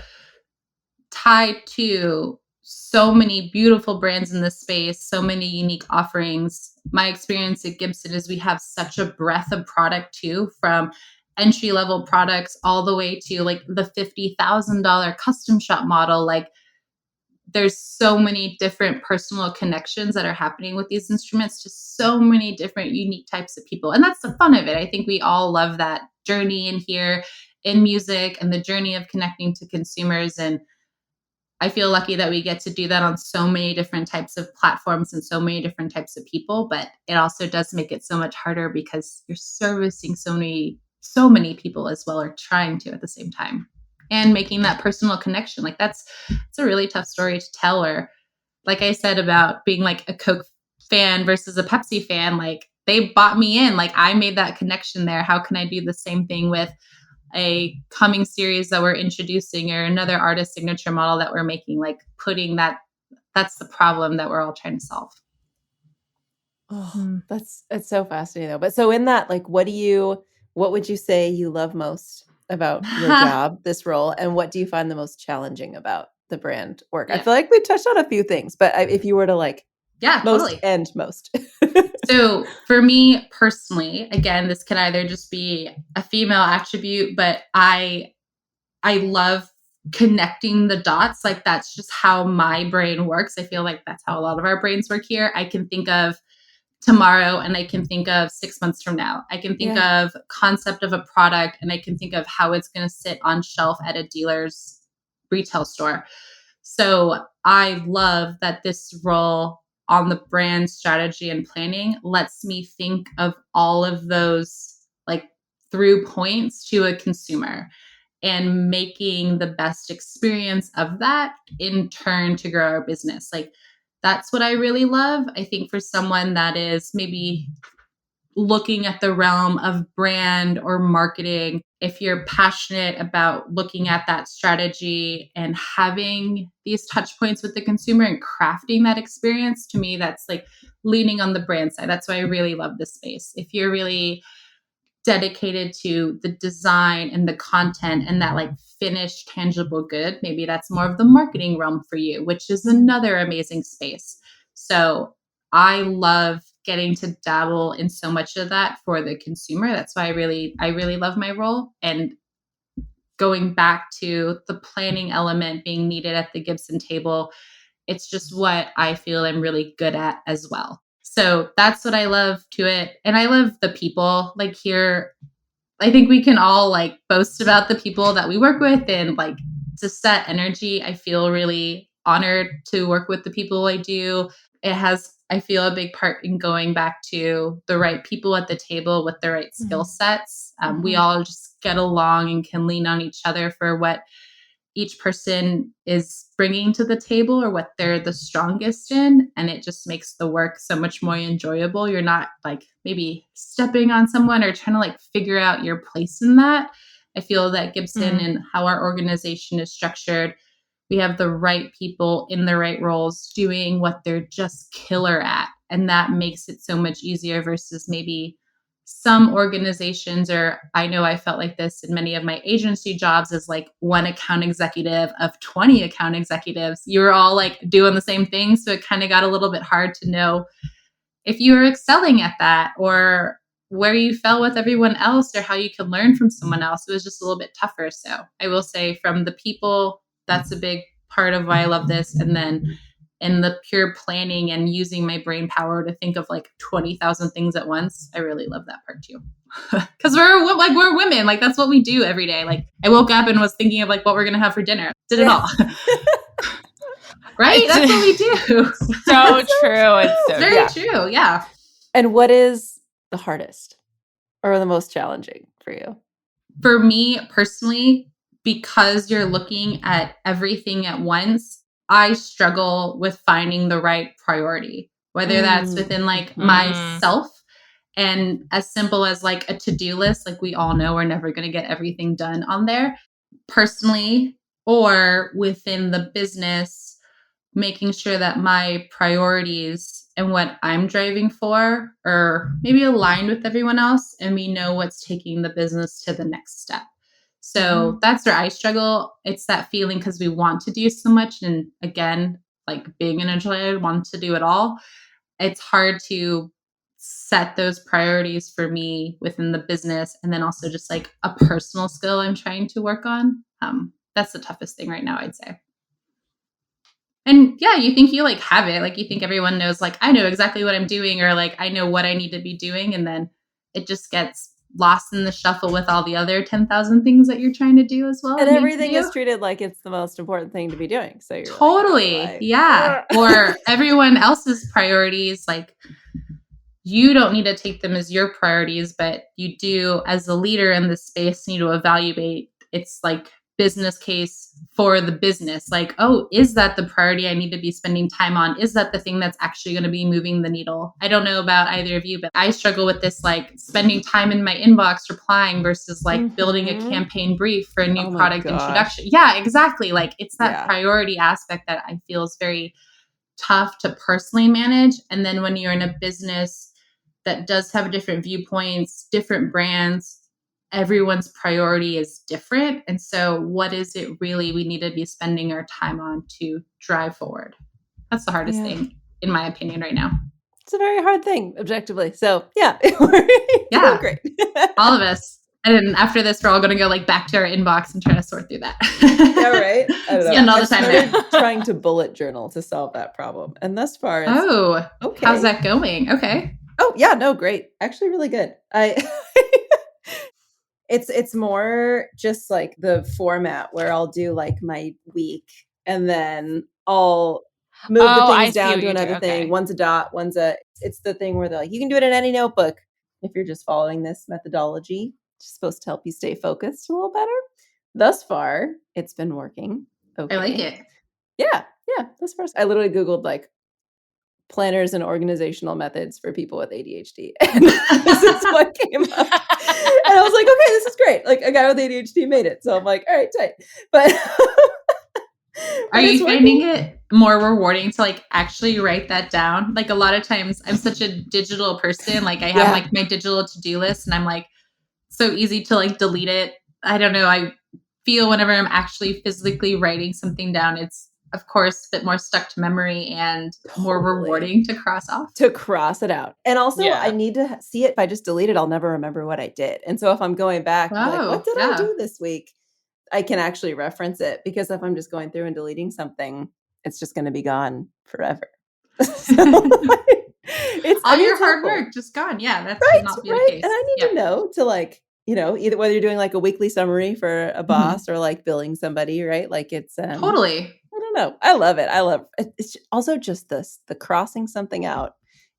Speaker 3: tie to so many beautiful brands in this space, so many unique offerings. My experience at Gibson is we have such a breadth of product too, from entry level products all the way to like the $50,000 custom shop model. Like there's so many different personal connections that are happening with these instruments to so many different unique types of people. And that's the fun of it. I think we all love that journey in here in music and the journey of connecting to consumers. And I feel lucky that we get to do that on so many different types of platforms and so many different types of people. But it also does make it so much harder because you're servicing so many people as well, or trying to at the same time, and making that personal connection. Like it's a really tough story to tell. Or like I said about being like a Coke fan versus a Pepsi fan, like they bought me in, like I made that connection there. How can I do the same thing with a coming series that we're introducing, or another artist signature model that we're making? Like putting that's the problem that we're all trying to solve.
Speaker 2: Oh, it's so fascinating though. But so in that, like, what would you say you love most about your job, this role, and what do you find the most challenging about the brand work?
Speaker 3: Yeah.
Speaker 2: I feel like we touched on a few things, but if you were to like,
Speaker 3: totally.
Speaker 2: most.
Speaker 3: So for me personally, again, this could either just be a female attribute, but I love connecting the dots. Like that's just how my brain works. I feel like that's how a lot of our brains work here. I can think of tomorrow and I can think of 6 months from now. I can think of concept of a product and I can think of how it's going to sit on shelf at a dealer's retail store. So I love that this role on the brand strategy and planning lets me think of all of those like through points to a consumer and making the best experience of that in turn to grow our business. Like that's what I really love. I think for someone that is maybe looking at the realm of brand or marketing, if you're passionate about looking at that strategy and having these touch points with the consumer and crafting that experience, to me, that's like leaning on the brand side. That's why I really love this space. If you're really dedicated to the design and the content and that like finished tangible good, maybe that's more of the marketing realm for you, which is another amazing space. So I love getting to dabble in so much of that for the consumer. That's why I really love my role. And going back to the planning element being needed at the Gibson table, it's just what I feel I'm really good at as well. So that's what I love to it. And I love the people like here. I think we can all like boast about the people that we work with and like to set energy. I feel really honored to work with the people I do. It has, I feel, a big part in going back to the right people at the table with the right skill sets. We all just get along and can lean on each other for what each person is bringing to the table or what they're the strongest in. And it just makes the work so much more enjoyable. You're not like maybe stepping on someone or trying to like figure out your place in that. I feel that Gibson and how our organization is structured, we have the right people in the right roles doing what they're just killer at. And that makes it so much easier versus maybe some organizations, or I know I felt like this in many of my agency jobs, as like one account executive of 20 account executives. You were all like doing the same thing. So it kind of got a little bit hard to know if you were excelling at that or where you fell with everyone else or how you could learn from someone else. It was just a little bit tougher. So I will say from the people, that's a big part of why I love this. And then in the pure planning and using my brain power to think of like 20,000 things at once, I really love that part too. Because we're women, like that's what we do every day. Like I woke up and was thinking of like what we're gonna have for dinner. Did it all. Right? That's what we do.
Speaker 1: So true. It's so
Speaker 3: very true. Yeah.
Speaker 2: And what is the hardest or the most challenging for you?
Speaker 3: For me personally, because you're looking at everything at once, I struggle with finding the right priority, whether that's within like myself and as simple as like a to-do list. Like we all know we're never going to get everything done on there personally, or within the business, making sure that my priorities and what I'm driving for are maybe aligned with everyone else, and we know what's taking the business to the next step. So that's where I struggle. It's that feeling because we want to do so much. And again, like being an introvert, want to do it all. It's hard to set those priorities for me within the business. And then also just like a personal skill I'm trying to work on. That's the toughest thing right now, I'd say. And yeah, you think you like have it. Like you think everyone knows, like, I know exactly what I'm doing, or like, I know what I need to be doing. And then it just gets lost in the shuffle with all the other 10,000 things that you're trying to do as well.
Speaker 2: And everything is treated like it's the most important thing to be doing. So you're
Speaker 3: totally.
Speaker 2: Like,
Speaker 3: yeah. Or everyone else's priorities, like you don't need to take them as your priorities, but you do as a leader in this space need to evaluate it's like business case for the business. Like, oh, is that the priority I need to be spending time on? Is that the thing that's actually going to be moving the needle? I don't know about either of you, but I struggle with this, like spending time in my inbox replying versus like building a campaign brief for a new product introduction. Yeah, exactly. Like it's that priority aspect that I feel is very tough to personally manage. And then when you're in a business that does have different viewpoints, different brands, everyone's priority is different. And so what is it really we need to be spending our time on to drive forward? That's the hardest thing, in my opinion, right now.
Speaker 2: It's a very hard thing, objectively. So yeah. Great.
Speaker 3: All of us. And then after this, we're all going to go like back to our inbox and try to sort through that.
Speaker 2: Yeah, right. I don't know.
Speaker 3: Spend all the time there.
Speaker 2: Trying to bullet journal to solve that problem. And thus far,
Speaker 3: okay. How's that going? Okay.
Speaker 2: Oh yeah, no, great. Actually, really good. It's more just like the format where I'll do like my week and then I'll move the things down to another thing. Okay. One's a dot, it's the thing where they're like, you can do it in any notebook if you're just following this methodology. It's supposed to help you stay focused a little better. Thus far, it's been working. Okay.
Speaker 3: I like it.
Speaker 2: Yeah. Thus far, I literally Googled like planners and organizational methods for people with ADHD. And this is what came up. And I was like, okay, this is great. Like a guy with ADHD made it. So I'm like, all right, tight. But
Speaker 3: are you finding it more rewarding to like actually write that down? Like a lot of times I'm such a digital person. Like I have like my digital to-do list and I'm like so easy to like delete it. I don't know. I feel whenever I'm actually physically writing something down, it's of course, a bit more stuck to memory and more rewarding to cross off.
Speaker 2: To cross it out. And also, I need to see it. If I just delete it, I'll never remember what I did. And so if I'm going back, I'm like, what did I do this week? I can actually reference it, because if I'm just going through and deleting something, it's just going to be gone forever.
Speaker 3: It's all your hard work just gone. Yeah, that's not be the case.
Speaker 2: And I need to know to like, either whether you're doing like a weekly summary for a boss or like billing somebody, right? Like it's
Speaker 3: totally.
Speaker 2: I don't know. I love it. It's also just the crossing something out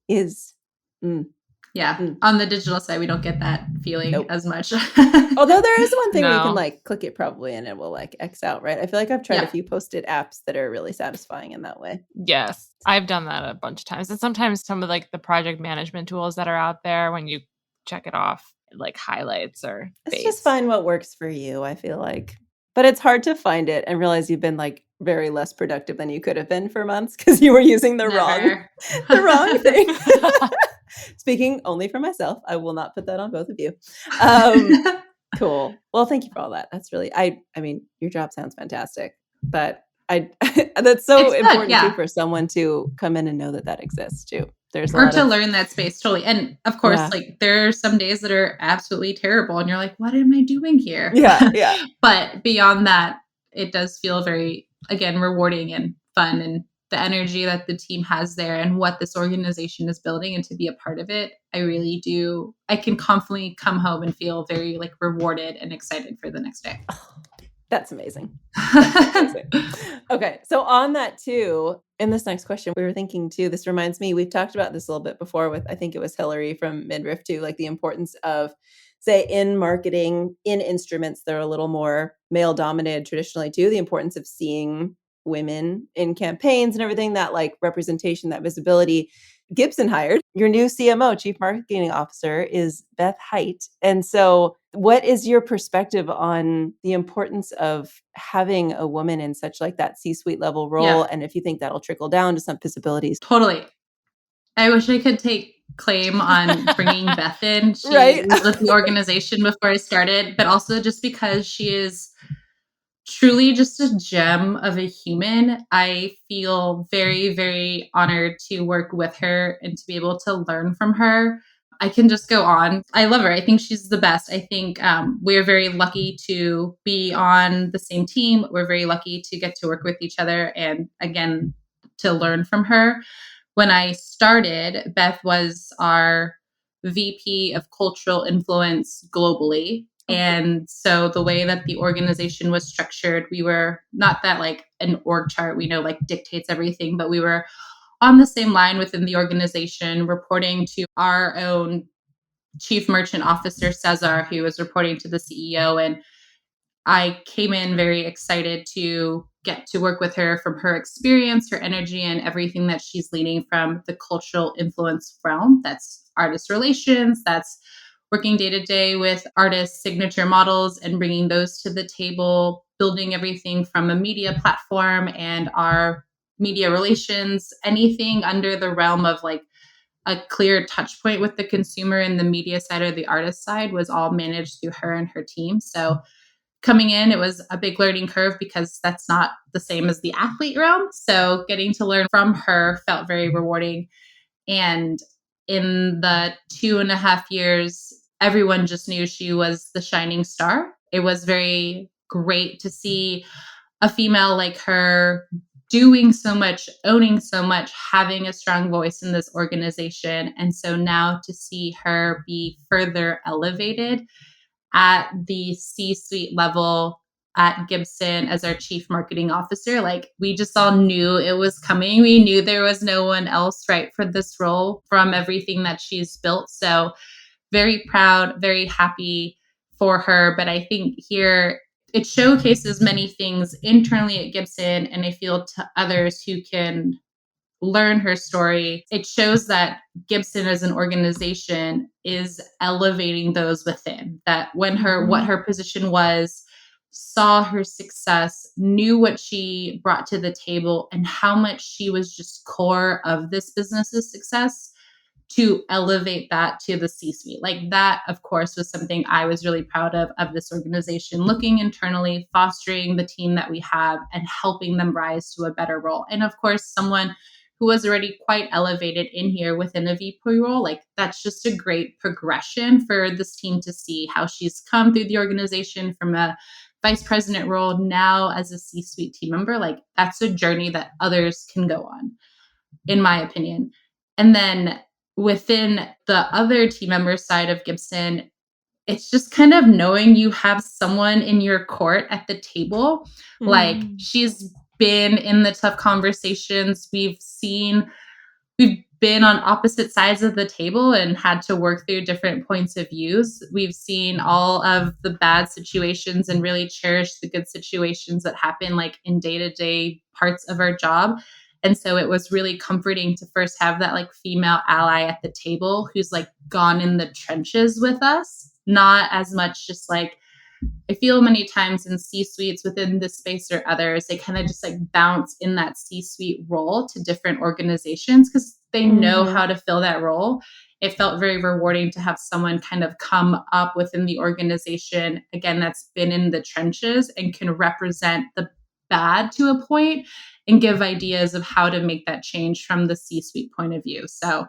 Speaker 2: is.
Speaker 3: On the digital side, we don't get that feeling as much.
Speaker 2: Although there is one thing where you can like click it probably and it will like X out, right? I feel like I've tried a few Post-it apps that are really satisfying in that way.
Speaker 1: Yes, I've done that a bunch of times. And sometimes some of like the project management tools that are out there, when you check it off, like highlights or
Speaker 2: It's just find what works for you, I feel like. But it's hard to find it and realize you've been like very less productive than you could have been for months because you were using the wrong thing. Speaking only for myself, I will not put that on both of you. Cool. Well, thank you for all that. That's really, I mean, your job sounds fantastic, but that's so important too for someone to come in and know that exists too.
Speaker 3: Or to learn that space, totally. And of course, like there are some days that are absolutely terrible and you're like, what am I doing here?
Speaker 2: Yeah.
Speaker 3: But beyond that, it does feel very, again, rewarding and fun, and the energy that the team has there and what this organization is building, and to be a part of it, I can confidently come home and feel very like rewarded and excited for the next day.
Speaker 2: That's amazing. Okay. So on that too, in this next question, we were thinking too, this reminds me, we've talked about this a little bit before with, I think it was Hillary from Midriff too, like the importance of, say, in marketing, in instruments that are a little more male dominated traditionally too, the importance of seeing women in campaigns and everything, that like representation, that visibility. Gibson hired your new CMO, Chief Marketing Officer, is Beth Height. And so what is your perspective on the importance of having a woman in such like that C-suite level role?
Speaker 3: Yeah.
Speaker 2: And if you think that'll trickle down to some visibilities?
Speaker 3: Totally. I wish I could take claim on bringing Beth in. She
Speaker 2: Right.
Speaker 3: was with the organization before I started, but also just because she is truly just a gem of a human. I feel very, very honored to work with her and to be able to learn from her. I can just go on. I love her. I think she's the best. I think we're very lucky to be on the same team. We're very lucky to get to work with each other and, again, to learn from her. When I started, Beth was our VP of Cultural Influence globally. And so the way that the organization was structured, we were not that like an org chart, we know like dictates everything, but we were on the same line within the organization, reporting to our own Chief Merchant Officer, Cesar, who was reporting to the CEO. And I came in very excited to get to work with her from her experience, her energy, and everything that she's leading from the cultural influence realm. That's artist relations, that's working day to day with artists' signature models and bringing those to the table, building everything from a media platform and our media relations, anything under the realm of like a clear touch point with the consumer and the media side or the artist side was all managed through her and her team. So coming in, it was a big learning curve because that's not the same as the athlete realm. So getting to learn from her felt very rewarding. And in the 2.5 years, everyone just knew she was the shining star. It was very great to see a female like her doing so much, owning so much, having a strong voice in this organization. And so now to see her be further elevated at the C-suite level at Gibson as our chief marketing officer, like we just all knew it was coming. We knew there was no one else right for this role from everything that she's built. So very proud, very happy for her. But I think here it showcases many things internally at Gibson, and I feel to others who can learn her story. It shows that Gibson as an organization is elevating those within, that when what her position was, saw her success, knew what she brought to the table and how much she was just core of this business's success, to elevate that to the C-suite. Like that, of course, was something I was really proud of this organization, looking internally, fostering the team that we have and helping them rise to a better role. And of course, someone who was already quite elevated in here within a VP role, like that's just a great progression for this team to see how she's come through the organization from a vice president role now as a C-suite team member. Like that's a journey that others can go on, in my opinion. And then within the other team member side of Gibson, it's just kind of knowing you have someone in your court at the table. Like she's been in the tough conversations. We've been on opposite sides of the table and had to work through different points of views. We've seen all of the bad situations and really cherished the good situations that happen like in day-to-day parts of our job. And so it was really comforting to first have that like female ally at the table who's like gone in the trenches with us, not as much just like, I feel many times in C-suites within this space or others, they kind of just like bounce in that C-suite role to different organizations because they know how to fill that role. It felt very rewarding to have someone kind of come up within the organization, again, that's been in the trenches and can represent the bad to a point and give ideas of how to make that change from the C-suite point of view. So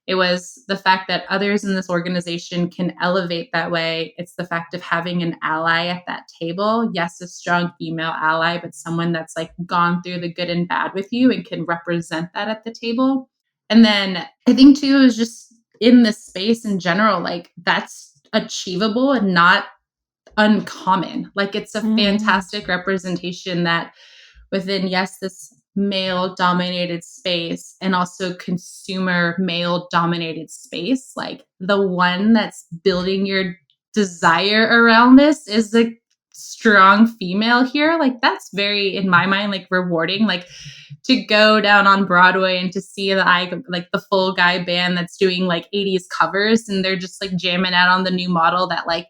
Speaker 3: it was the fact that others in this organization can elevate that way. It's the fact of having an ally at that table. Yes, a strong female ally, but someone that's like gone through the good and bad with you and can represent that at the table. And then I think too, is just in this space in general, like that's achievable and not uncommon. Like it's a fantastic representation that within, yes, this male dominated space and also consumer male dominated space, like the one that's building your desire around this is the strong female here, like that's very, in my mind, like rewarding, like to go down on Broadway and to see the full guy band that's doing like 80s covers, and they're just like jamming out on the new model that like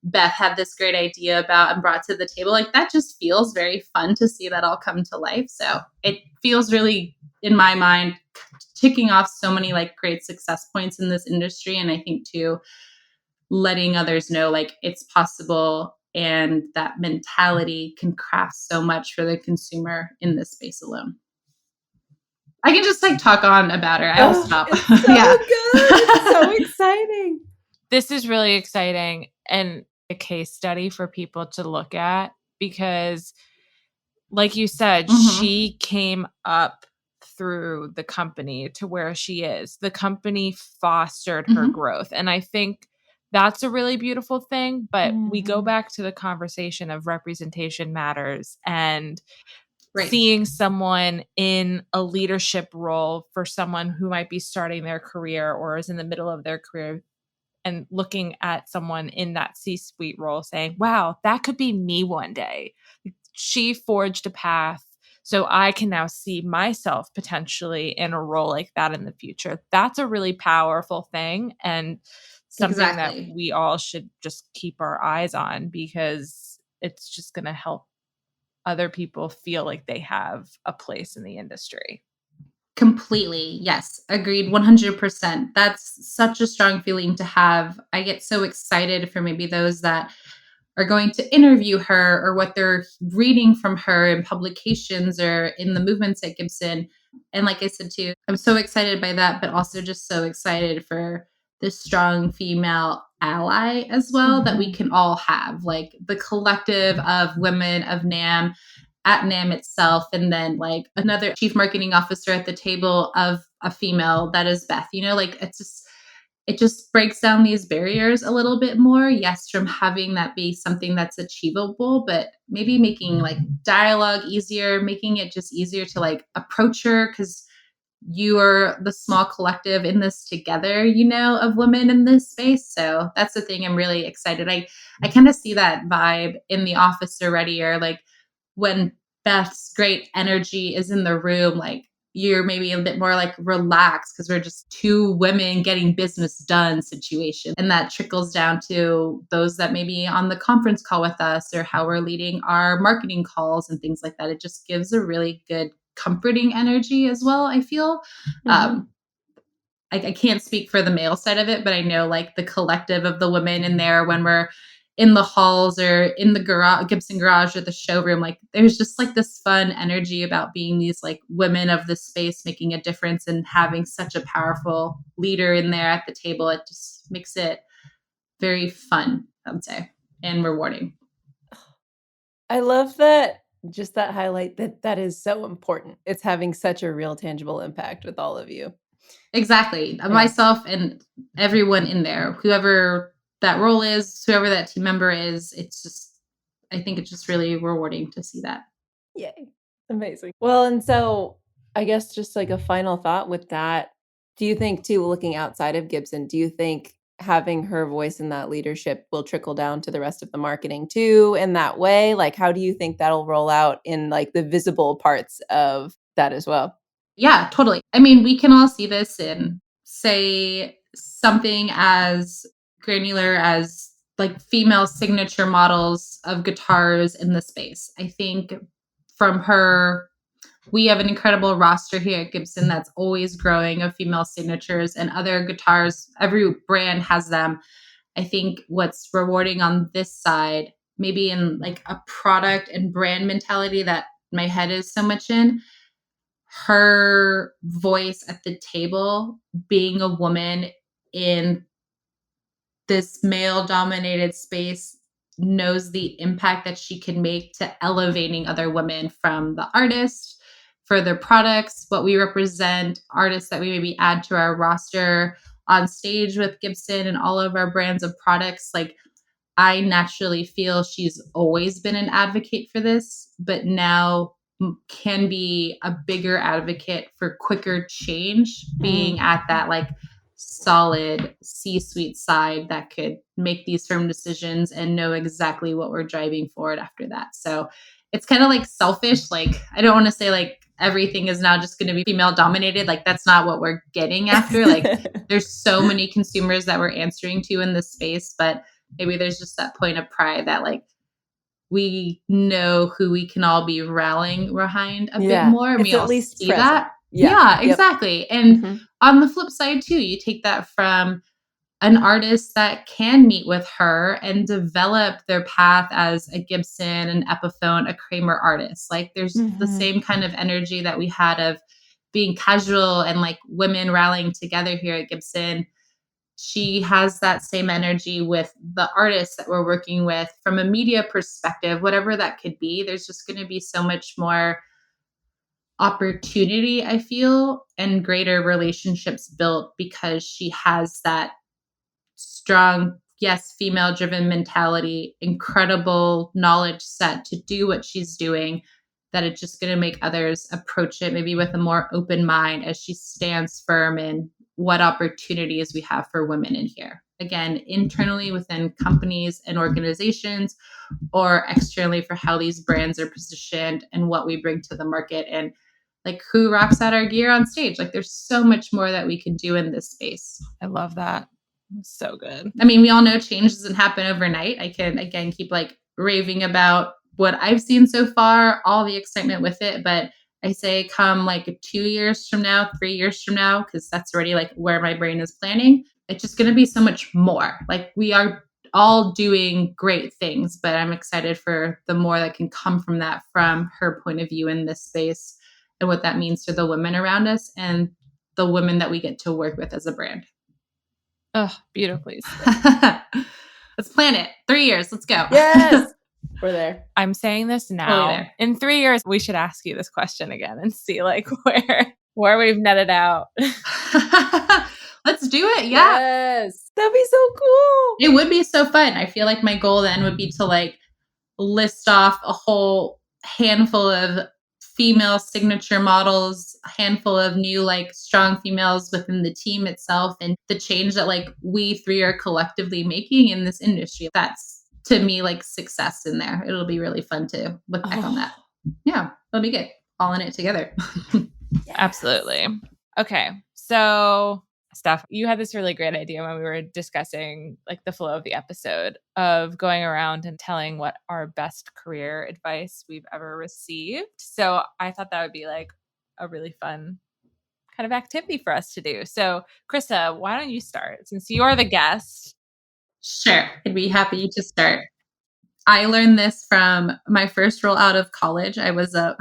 Speaker 3: Beth had this great idea about and brought to the table. Like that just feels very fun to see that all come to life. So it feels really, in my mind, ticking off so many like great success points in this industry. And I think too, letting others know like it's possible, and that mentality can craft so much for the consumer in this space alone. I can just like talk on about her. I'll stop.
Speaker 2: It's so good. It's so exciting.
Speaker 1: This is really exciting and a case study for people to look at because, like you said, she came up through the company to where she is. The company fostered her growth. And I think that's a really beautiful thing. But we go back to the conversation of representation matters and seeing someone in a leadership role for someone who might be starting their career or is in the middle of their career, and looking at someone in that C-suite role saying, wow, that could be me one day. She forged a path, so I can now see myself potentially in a role like that in the future. That's a really powerful thing, and something that we all should just keep our eyes on, because it's just going to help other people feel like they have a place in the industry.
Speaker 3: Completely. Yes. Agreed. 100%. That's such a strong feeling to have. I get so excited for maybe those that are going to interview her or what they're reading from her in publications or in the movements at Gibson. And like I said, too, I'm so excited by that, but also just so excited for this strong female ally as well that we can all have, like the collective of women of NAM at NAM itself, and then like another chief marketing officer at the table of a female that is Beth, like it just breaks down these barriers a little bit more. Yes, from having that be something that's achievable, but maybe making like dialogue easier, making it just easier to like approach her, because you are the small collective in this together, of women in this space. So that's the thing. I'm really excited. I kind of see that vibe in the office already, or like when Beth's great energy is in the room, like you're maybe a bit more like relaxed because we're just two women getting business done situation. And that trickles down to those that may be on the conference call with us or how we're leading our marketing calls and things like that. It just gives a really good comforting energy as well, I feel. I can't speak for the male side of it, but I know like the collective of the women in there when we're in the halls or in the garage, Gibson garage or the showroom, like there's just like this fun energy about being these like women of the space making a difference and having such a powerful leader in there at the table. It just makes it very fun, I would say, and rewarding.
Speaker 2: I love that. Just that highlight that is so important. It's having such a real tangible impact with all of you.
Speaker 3: Exactly. Yeah. Myself and everyone in there, whoever that role is, whoever that team member is, it's just, I think it's just really rewarding to see that.
Speaker 2: Yay. Amazing. Well, and so I guess just like a final thought with that, do you think too, looking outside of Gibson, do you think having her voice in that leadership will trickle down to the rest of the marketing too in that way? Like, how do you think that'll roll out in like the visible parts of that as well?
Speaker 3: Yeah, totally. I mean, we can all see this in, say, something as granular as like female signature models of guitars in the space. I think from her, we have an incredible roster here at Gibson that's always growing of female signatures, and other guitars, every brand has them. I think what's rewarding on this side, maybe in like a product and brand mentality that my head is so much in, her voice at the table, being a woman in this male-dominated space, knows the impact that she can make to elevating other women, from the artist, for their products, what we represent, artists that we maybe add to our roster on stage with Gibson and all of our brands of products. Like, I naturally feel she's always been an advocate for this, but now can be a bigger advocate for quicker change, being at that like solid C-suite side that could make these firm decisions and know exactly what we're driving forward after that. So it's kind of like selfish. Like, I don't want to say like everything is now just going to be female dominated. Like, that's not what we're getting after. Like, there's so many consumers that we're answering to in this space, but maybe there's just that point of pride that like we know who we can all be rallying behind a bit more. And we all see present. That. Yeah, exactly. And on the flip side too, you take that from an artist that can meet with her and develop their path as a Gibson, an Epiphone, a Kramer artist. Like there's the same kind of energy that we had of being casual and like women rallying together here at Gibson. She has that same energy with the artists that we're working with from a media perspective, whatever that could be. There's just going to be so much more opportunity, I feel, and greater relationships built because she has that strong, yes, female-driven mentality, incredible knowledge set to do what she's doing, that it's just going to make others approach it maybe with a more open mind as she stands firm in what opportunities we have for women in here. Again, internally within companies and organizations, or externally for how these brands are positioned and what we bring to the market and like who rocks out our gear on stage. Like there's so much more that we can do in this space.
Speaker 1: I love that. So good.
Speaker 3: I mean, we all know change doesn't happen overnight. I can, again, keep like raving about what I've seen so far, all the excitement with it. But I say come like 2 years from now, 3 years from now, because that's already like where my brain is planning. It's just going to be so much more. Like we are all doing great things, but I'm excited for the more that can come from that, from her point of view in this space and what that means to the women around us and the women that we get to work with as a brand.
Speaker 1: Oh, beautifully.
Speaker 3: Let's plan it. 3 years. Let's go.
Speaker 2: Yes. We're there.
Speaker 1: I'm saying this now. In 3 years, we should ask you this question again and see like where we've netted out.
Speaker 3: Let's do it. Yeah.
Speaker 2: Yes. That'd be so cool.
Speaker 3: It would be so fun. I feel like my goal then would be to like list off a whole handful of female signature models, a handful of new like strong females within the team itself, and the change that like we three are collectively making in this industry. That's to me like success in there. It'll be really fun to look back on that. Yeah, it'll be good. All in it together.
Speaker 1: Yes. Absolutely. Okay. So Steph, you had this really great idea when we were discussing like the flow of the episode of going around and telling what our best career advice we've ever received. So I thought that would be like a really fun kind of activity for us to do. So Krista, why don't you start since you're the guest?
Speaker 3: Sure. I'd be happy to start. I learned this from my first role out of college. I was a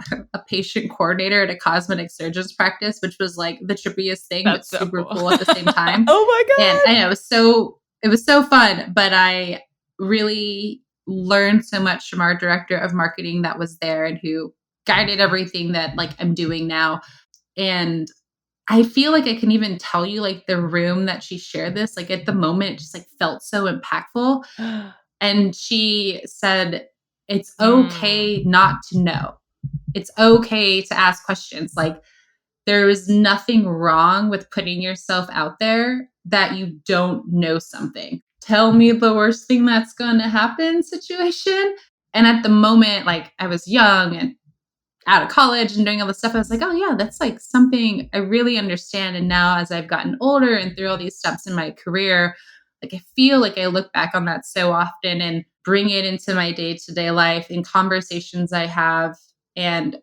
Speaker 3: patient coordinator at a cosmetic surgeon's practice, which was like the trippiest thing, but so super cool at the same time.
Speaker 2: Oh my God.
Speaker 3: And I know it was so fun, but I really learned so much from our director of marketing that was there and who guided everything that like I'm doing now. And I feel like I can even tell you like the room that she shared this, like at the moment, it just like felt so impactful. And she said, it's okay not to know. It's okay to ask questions. Like there is nothing wrong with putting yourself out there that you don't know something. Tell me the worst thing that's going to happen situation. And at the moment, like I was young and out of college and doing all this stuff, I was like, oh yeah, that's like something I really understand. And now as I've gotten older and through all these steps in my career, like I feel like I look back on that so often and bring it into my day-to-day life in conversations I have, and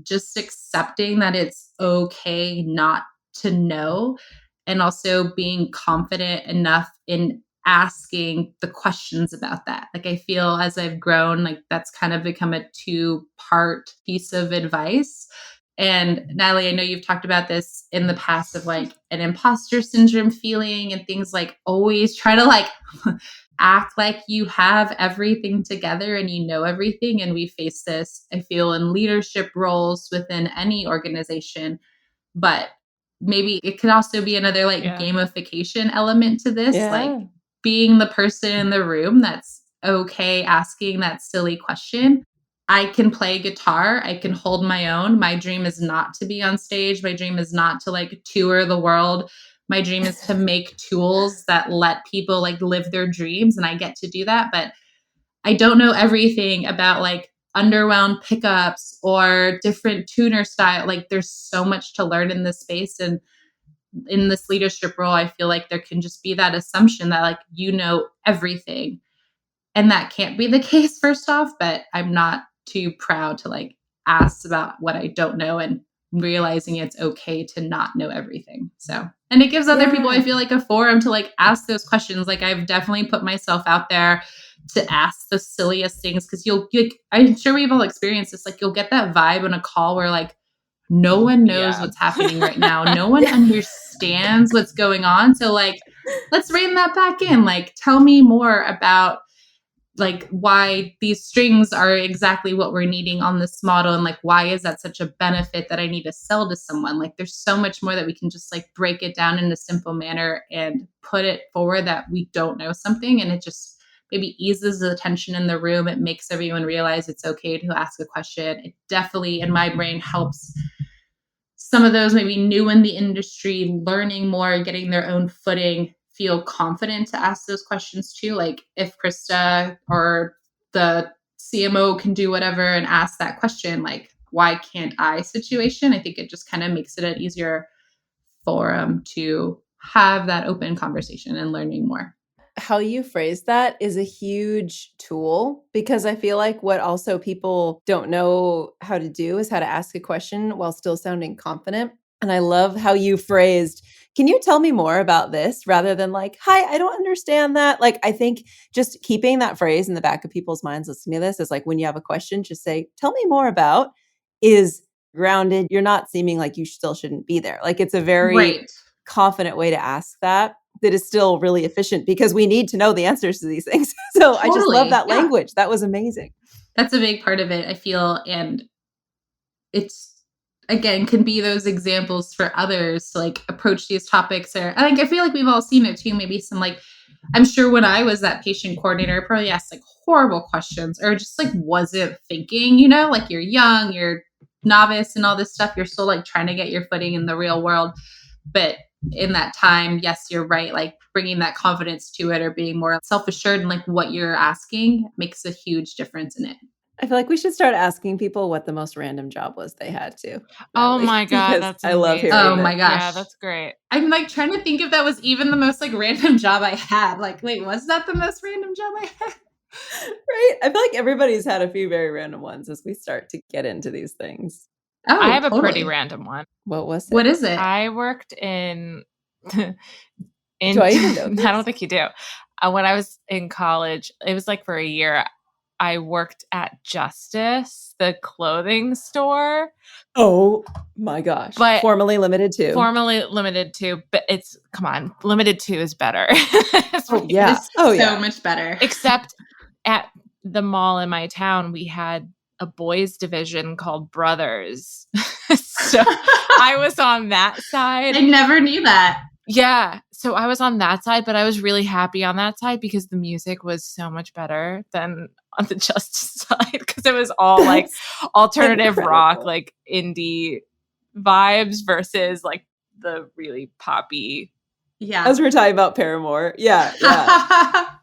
Speaker 3: just accepting that it's okay not to know, and also being confident enough in asking the questions about that. Like I feel as I've grown, like that's kind of become a 2-part piece of advice. And Natalie, I know you've talked about this in the past of like an imposter syndrome feeling and things, like always try to like act like you have everything together and you know everything. And we face this, I feel, in leadership roles within any organization, but maybe it could also be another like gamification element to this, like being the person in the room that's okay asking that silly question. I can play guitar. I can hold my own. My dream is not to be on stage. My dream is not to like tour the world. my dream is to make tools that let people like live their dreams, and I get to do that. But I don't know everything about like underwound pickups or different tuner style. Like there's so much to learn in this space. And in this leadership role, I feel like there can just be that assumption that like, you know, everything. And that can't be the case, first off, but I'm not too proud to like ask about what I don't know and realizing it's okay to not know everything. So, and it gives other people, I feel like, a forum to like ask those questions. Like I've definitely put myself out there to ask the silliest things, because I'm sure we've all experienced this. Like you'll get that vibe in a call where like no one knows what's happening right now. No one understands what's going on. So like, let's rein that back in. Like, tell me more about like why these strings are exactly what we're needing on this model. And like, why is that such a benefit that I need to sell to someone? Like there's so much more that we can just like break it down in a simple manner and put it forward that we don't know something. And it just maybe eases the tension in the room. It makes everyone realize it's okay to ask a question. It definitely, in my brain, helps some of those maybe new in the industry, learning more, getting their own footing, feel confident to ask those questions too. Like if Krista or the CMO can do whatever and ask that question, like, why can't I situation? I think it just kind of makes it an easier forum to have that open conversation and learning more.
Speaker 2: How you phrase that is a huge tool, because I feel like what also people don't know how to do is how to ask a question while still sounding confident. And I love how you phrased, can you tell me more about this, rather than like, hi, I don't understand that. Like, I think just keeping that phrase in the back of people's minds listening to this is like, when you have a question, just say, tell me more about, is grounded. You're not seeming like you still shouldn't be there. Like it's a very confident way to ask that is still really efficient, because we need to know the answers to these things. So I just love that language. That was amazing.
Speaker 3: That's a big part of it, I feel. And it's, again, can be those examples for others to like approach these topics. Or I feel like we've all seen it too. Maybe some like, I'm sure when I was that patient coordinator, I probably asked like horrible questions or just like wasn't thinking, you know, like you're young, you're novice and all this stuff. You're still like trying to get your footing in the real world. But in that time, yes, you're right. Like bringing that confidence to it or being more self-assured in like what you're asking makes a huge difference in it.
Speaker 2: I feel like we should start asking people what the most random job was they had to.
Speaker 1: Oh my God. That's amazing.
Speaker 2: I love hearing
Speaker 3: Oh my gosh.
Speaker 1: Yeah, that's great.
Speaker 3: I'm like trying to think if that was even the most like random job I had. Like, wait, was that the most random job I had?
Speaker 2: Right. I feel like everybody's had a few very random ones as we start to get into these things.
Speaker 3: Oh,
Speaker 1: I have a pretty random one.
Speaker 2: What was it?
Speaker 3: What is it?
Speaker 1: I worked in
Speaker 2: Do I even know this?
Speaker 1: I don't think you do. When I was in college, it was like for a year, I worked at Justice, the clothing store.
Speaker 2: Oh my gosh.
Speaker 1: But
Speaker 2: formerly limited to.
Speaker 1: But it's, come on, limited to is better.
Speaker 3: It's so much better.
Speaker 1: Except at the mall in my town, we had a boys division called Brothers. So I was on that side.
Speaker 3: I never knew that.
Speaker 1: Yeah. So I was on that side, but I was really happy on that side because the music was so much better than on the Justice side, because it was all like alternative rock, like indie vibes versus like the really poppy.
Speaker 2: Yeah. As we're talking about Paramore. Yeah.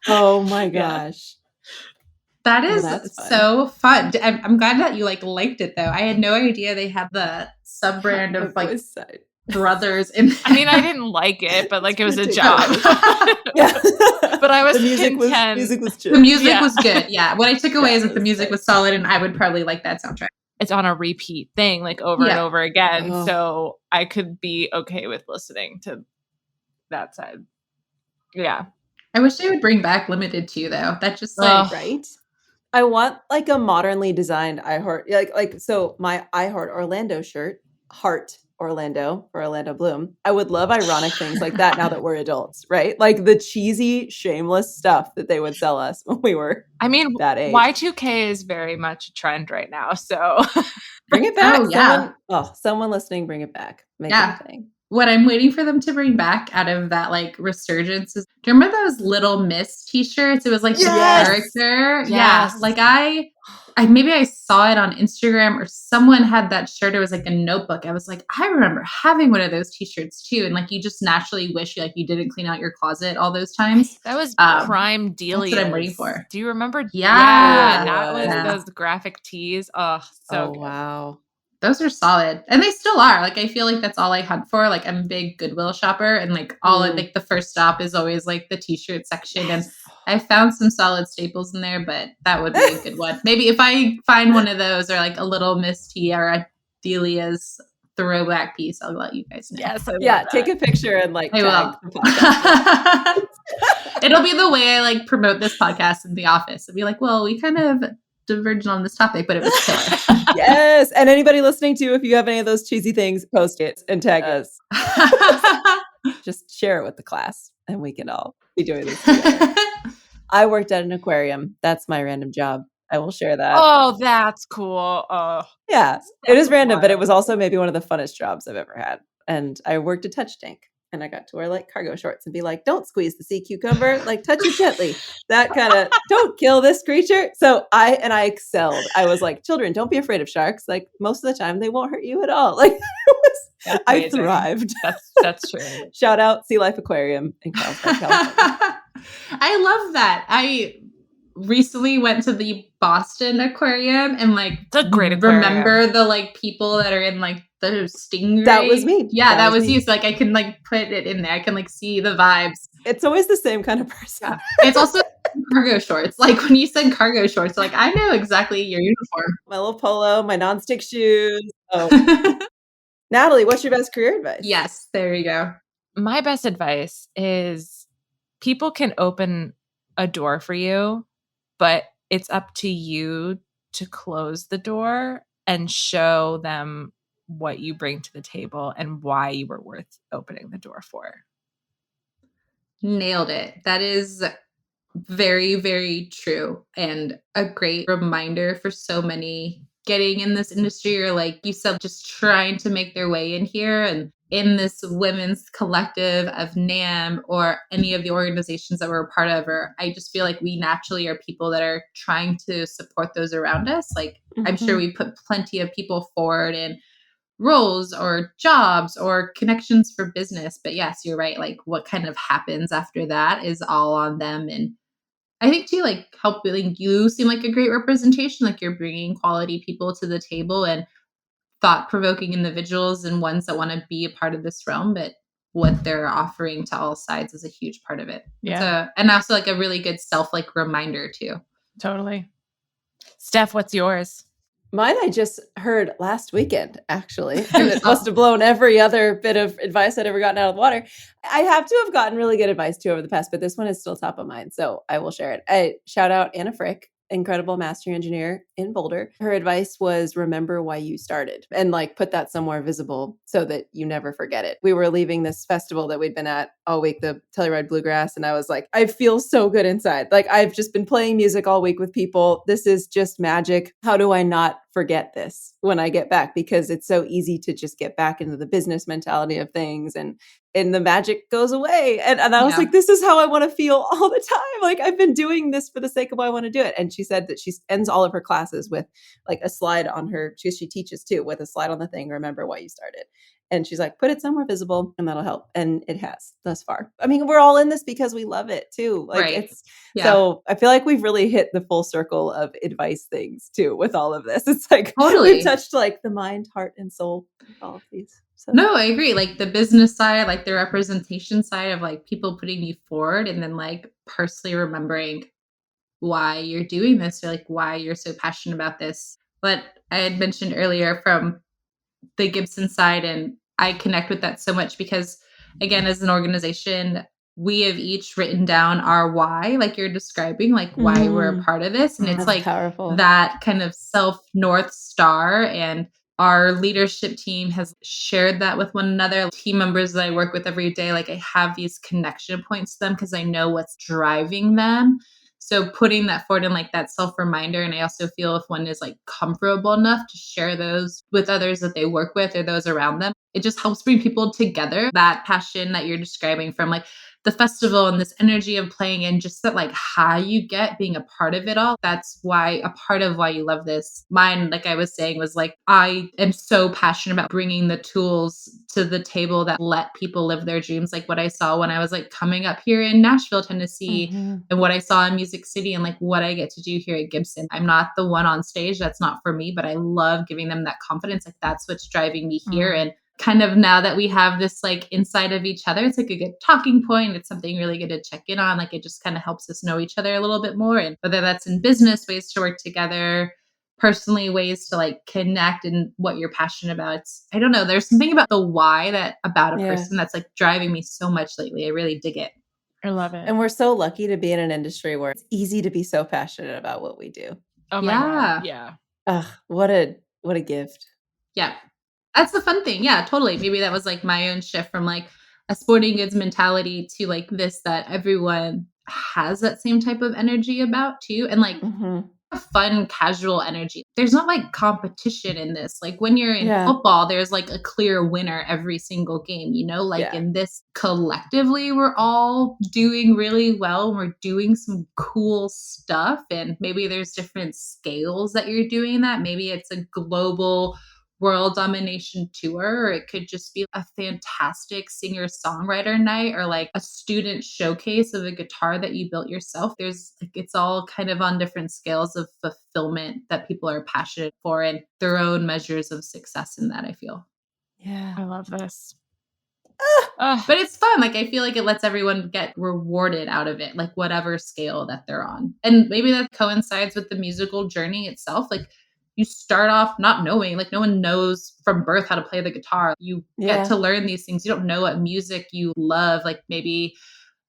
Speaker 2: Oh my gosh.
Speaker 3: That is so fun. I'm glad that you like liked it though. I had no idea they had the sub brand of like Brothers in there.
Speaker 1: I mean, I didn't like it, but like it was a job. But I was content.
Speaker 3: The music was good. Yeah. What I took away is that the music was solid, and I would probably like that soundtrack.
Speaker 1: It's on a repeat thing, like over and over again. Oh. So I could be okay with listening to that side. Yeah.
Speaker 3: I wish they would bring back Limited too, though. That just like
Speaker 2: right. I want like a modernly designed iHeart, like so my iHeart Orlando shirt, Heart Orlando for Orlando Bloom. I would love ironic things like that now that we're adults, right? Like the cheesy, shameless stuff that they would sell us when we were that age.
Speaker 1: Y2K is very much a trend right now, so
Speaker 2: bring it back. Someone listening, bring it back. Make it a thing.
Speaker 3: what I'm waiting for them to bring back out of that like resurgence is, do you remember those Little Miss t-shirts? It was like the character.
Speaker 1: Yes.
Speaker 3: Yeah. Like I maybe I saw it on Instagram or someone had that shirt. It was like a notebook. I was like, I remember having one of those t-shirts too. And like, you just naturally wish like you didn't clean out your closet all those times.
Speaker 1: That was prime Delia.
Speaker 3: That's what I'm waiting for.
Speaker 1: Do you remember?
Speaker 3: Yeah.
Speaker 1: And that was those graphic tees. Oh, so good.
Speaker 2: Wow.
Speaker 3: Those are solid. And they still are. Like, I feel like that's all I hunt for. Like, I'm a big Goodwill shopper. And like like the first stop is always like the t-shirt section. And I found some solid staples in there, but that would be a good one. Maybe if I find one of those or like a Little Miss Tea or a Delia's throwback piece, I'll let you guys know.
Speaker 2: Yes. Take a picture and like
Speaker 3: I will. It'll be the way I like promote this podcast in the office. It'll be like, well, we kind of diverged on this topic, but it was killer.
Speaker 2: Yes. And anybody listening to, if you have any of those cheesy things, post it and tag us. Just share it with the class and we can all be doing this together. I worked at an aquarium. That's my random job. I will share that.
Speaker 1: Oh, that's cool. Oh,
Speaker 2: yeah. It is random, but it was also maybe one of the funnest jobs I've ever had. And I worked a touch tank. And I got to wear like cargo shorts and be like, don't squeeze the sea cucumber, like touch it gently. That kind of, don't kill this creature. So I excelled. I was like, children, don't be afraid of sharks. Like most of the time they won't hurt you at all. Like I thrived.
Speaker 1: That's true.
Speaker 2: Shout out Sea Life Aquarium in Carlsbad, California.
Speaker 3: I love that. I recently went to the Boston Aquarium and like
Speaker 1: it's a great aquarium.
Speaker 3: Remember the like people that are in like the stingray.
Speaker 2: That was me.
Speaker 3: Yeah, that was you. So like I can like put it in there. I can like see the vibes.
Speaker 2: It's always the same kind of person.
Speaker 3: Yeah. It's also cargo shorts. Like when you said cargo shorts, like I know exactly your uniform.
Speaker 2: My little polo, my nonstick shoes. Oh. Natalie, what's your best career advice?
Speaker 3: Yes, there you go.
Speaker 1: My best advice is people can open a door for you, but it's up to you to close the door and show them what you bring to the table and why you were worth opening the door for.
Speaker 3: Nailed it. That is very, very true. And a great reminder for so many getting in this industry or like you said, just trying to make their way in here and in this women's collective of NAM or any of the organizations that we're a part of, or I just feel like we naturally are people that are trying to support those around us. Like I'm sure we put plenty of people forward in roles or jobs or connections for business. But yes, you're right. Like what kind of happens after that is all on them. And I think too, like helping you seem like a great representation, like you're bringing quality people to the table and thought-provoking individuals and ones that want to be a part of this realm, but what they're offering to all sides is a huge part of it.
Speaker 1: Yeah.
Speaker 3: And also like a really good self reminder too.
Speaker 1: Totally. Steph, what's yours?
Speaker 2: Mine I just heard last weekend, actually. And it must have blown every other bit of advice I'd ever gotten out of the water. I have to have gotten really good advice too over the past, but this one is still top of mind. So I will share it. I shout out Anna Frick, incredible master engineer in Boulder. Her advice was remember why you started and like put that somewhere visible so that you never forget it. We were leaving this festival that we'd been at all week, the Telluride Bluegrass. And I was like, I feel so good inside. Like I've just been playing music all week with people. This is just magic. How do I not forget this when I get back? Because it's so easy to just get back into the business mentality of things and the magic goes away. And I was like, this is how I want to feel all the time. Like I've been doing this for the sake of why I want to do it. And she said that she ends all of her classes with like a slide on her, she teaches too, with a slide on the thing, remember why you started. And she's like, put it somewhere visible and that'll help. And it has thus far. I mean, we're all in this because we love it too. Like So I feel like we've really hit the full circle of advice things too with all of this. It's like we've touched like the mind, heart, and soul of all of these. So.
Speaker 3: No, I agree. Like the business side, like the representation side of like people putting you forward and then like personally remembering why you're doing this or like why you're so passionate about this. But I had mentioned earlier from the Gibson side, and I connect with that so much because again, as an organization, we have each written down our why, like you're describing, like why we're a part of this. And it's like
Speaker 2: powerful.
Speaker 3: That kind of self-North Star. And our leadership team has shared that with one another. Team members that I work with every day, like I have these connection points to them because I know what's driving them. So putting that forward and like that self-reminder. And I also feel if one is like comfortable enough to share those with others that they work with or those around them, it just helps bring people together. That passion that you're describing from like the festival and this energy of playing and just that like high you get being a part of it all. That's why a part of why you love this. Mine, like I was saying, was like, I am so passionate about bringing the tools to the table that let people live their dreams. Like what I saw when I was like coming up here in Nashville, Tennessee, and what I saw in Music City and like what I get to do here at Gibson. I'm not the one on stage. That's not for me, but I love giving them that confidence. Like that's what's driving me here. And kind of now that we have this like inside of each other, it's like a good talking point. It's something really good to check in on. Like it just kind of helps us know each other a little bit more. And whether that's in business, ways to work together, personally, ways to like connect and what you're passionate about. I don't know. There's something about the why that about a person that's like driving me so much lately. I really dig it.
Speaker 1: I love it.
Speaker 2: And we're so lucky to be in an industry where it's easy to be so passionate about what we do.
Speaker 1: Oh my God. Yeah.
Speaker 2: Ugh, what a gift.
Speaker 3: Yeah. That's the fun thing. Yeah, totally. Maybe that was like my own shift from like a sporting goods mentality to like this, that everyone has that same type of energy about too. And like a fun, casual energy. There's not like competition in this. Like when you're in football, there's like a clear winner every single game, you know, like in this collectively, we're all doing really well. We're doing some cool stuff. And maybe there's different scales that you're doing that. Maybe it's a global world domination tour, or it could just be a fantastic singer-songwriter night or like a student showcase of a guitar that you built yourself. There's like, it's all kind of on different scales of fulfillment that people are passionate for and their own measures of success in that, I feel.
Speaker 1: Yeah. I love this.
Speaker 3: But it's fun. Like, I feel like it lets everyone get rewarded out of it, like whatever scale that they're on. And maybe that coincides with the musical journey itself. Like, you start off not knowing, like no one knows from birth how to play the guitar. You get to learn these things. You don't know what music you love, like maybe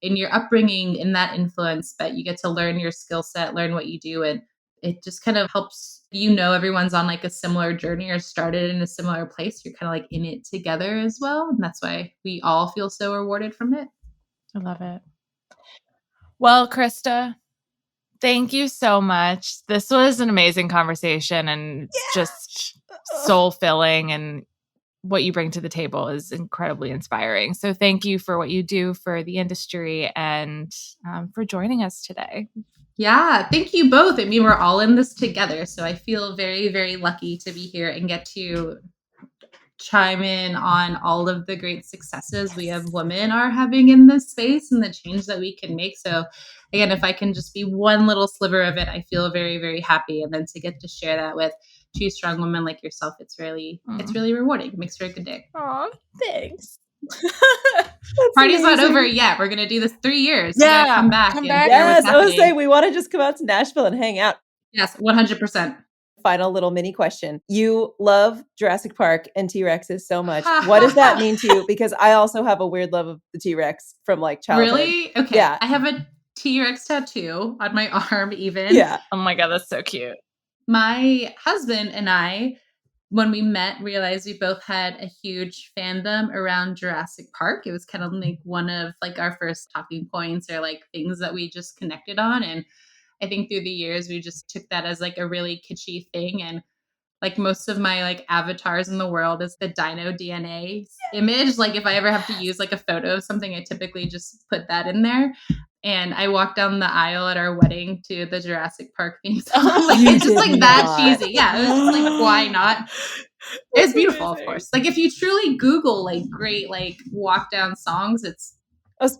Speaker 3: in your upbringing, in that influence, but you get to learn your skill set, learn what you do. And it just kind of helps, you know, everyone's on like a similar journey or started in a similar place. You're kind of like in it together as well. And that's why we all feel so rewarded from it.
Speaker 1: I love it. Well, Krista, thank you so much. This was an amazing conversation and just soul-filling, and what you bring to the table is incredibly inspiring. So thank you for what you do for the industry and for joining us today.
Speaker 3: Yeah, thank you both. I mean, we're all in this together. So I feel very, very lucky to be here and get to chime in on all of the great successes we have women are having in this space and the change that we can make. So again, if I can just be one little sliver of it, I feel very, very happy. And then to get to share that with two strong women like yourself, it's really rewarding. It makes for a good day.
Speaker 1: Aw, thanks.
Speaker 3: Party's not over yet. We're going to do this 3 years.
Speaker 1: Yeah.
Speaker 3: Come back.
Speaker 2: Yes, I was saying we want to just come out to Nashville and hang out.
Speaker 3: Yes, 100%.
Speaker 2: Final little mini question. You love Jurassic Park and T-Rexes so much. What does that mean to you? Because I also have a weird love of the T-Rex from like childhood.
Speaker 3: Really? Okay. Yeah. I have a T-Rex tattoo on my arm even.
Speaker 2: Yeah.
Speaker 1: Oh my God, that's so cute.
Speaker 3: My husband and I, when we met, realized we both had a huge fandom around Jurassic Park. It was kind of like one of like our first talking points or like things that we just connected on. And I think through the years, we just took that as like a really kitschy thing. And like most of my like avatars in the world is the dino DNA image. Like if I ever have to use like a photo of something, I typically just put that in there. And I walked down the aisle at our wedding to the Jurassic Park theme song. Like it's just like that cheesy. Yeah, it was just like, why not? It's beautiful, of course. Like if you truly Google like great like walk down songs, it's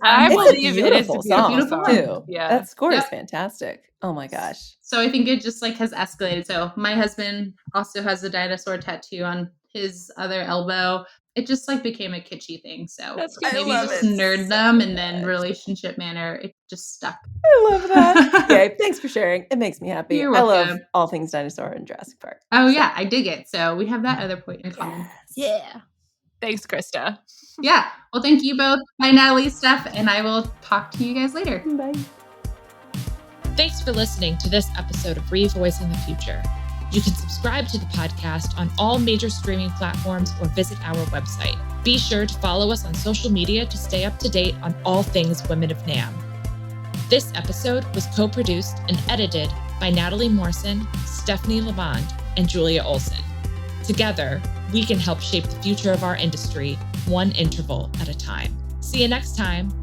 Speaker 1: I believe
Speaker 2: it is a beautiful song too.
Speaker 1: Yeah,
Speaker 2: that score is fantastic. Oh my gosh.
Speaker 3: So I think it just like has escalated. So my husband also has a dinosaur tattoo on his other elbow. It just like became a kitschy thing. So maybe just nerd them and then relationship manner, it just stuck.
Speaker 2: I love that. Okay, thanks for sharing. It makes me happy.
Speaker 3: You're
Speaker 2: I
Speaker 3: welcome.
Speaker 2: love all things dinosaur and Jurassic Park.
Speaker 3: Oh yeah, I dig it. So we have that other point in common.
Speaker 1: Yeah. Thanks, Krista.
Speaker 3: Yeah. Well, thank you both. Bye, Natalie, Steph, and I will talk to you guys later.
Speaker 2: Bye.
Speaker 1: Thanks for listening to this episode of Revoicing the Future. You can subscribe to the podcast on all major streaming platforms or visit our website. Be sure to follow us on social media to stay up to date on all things Women of NAMM. This episode was co-produced and edited by Natalie Morrison, Stephanie Lamond, and Julia Olsen. Together, we can help shape the future of our industry, one interval at a time. See you next time.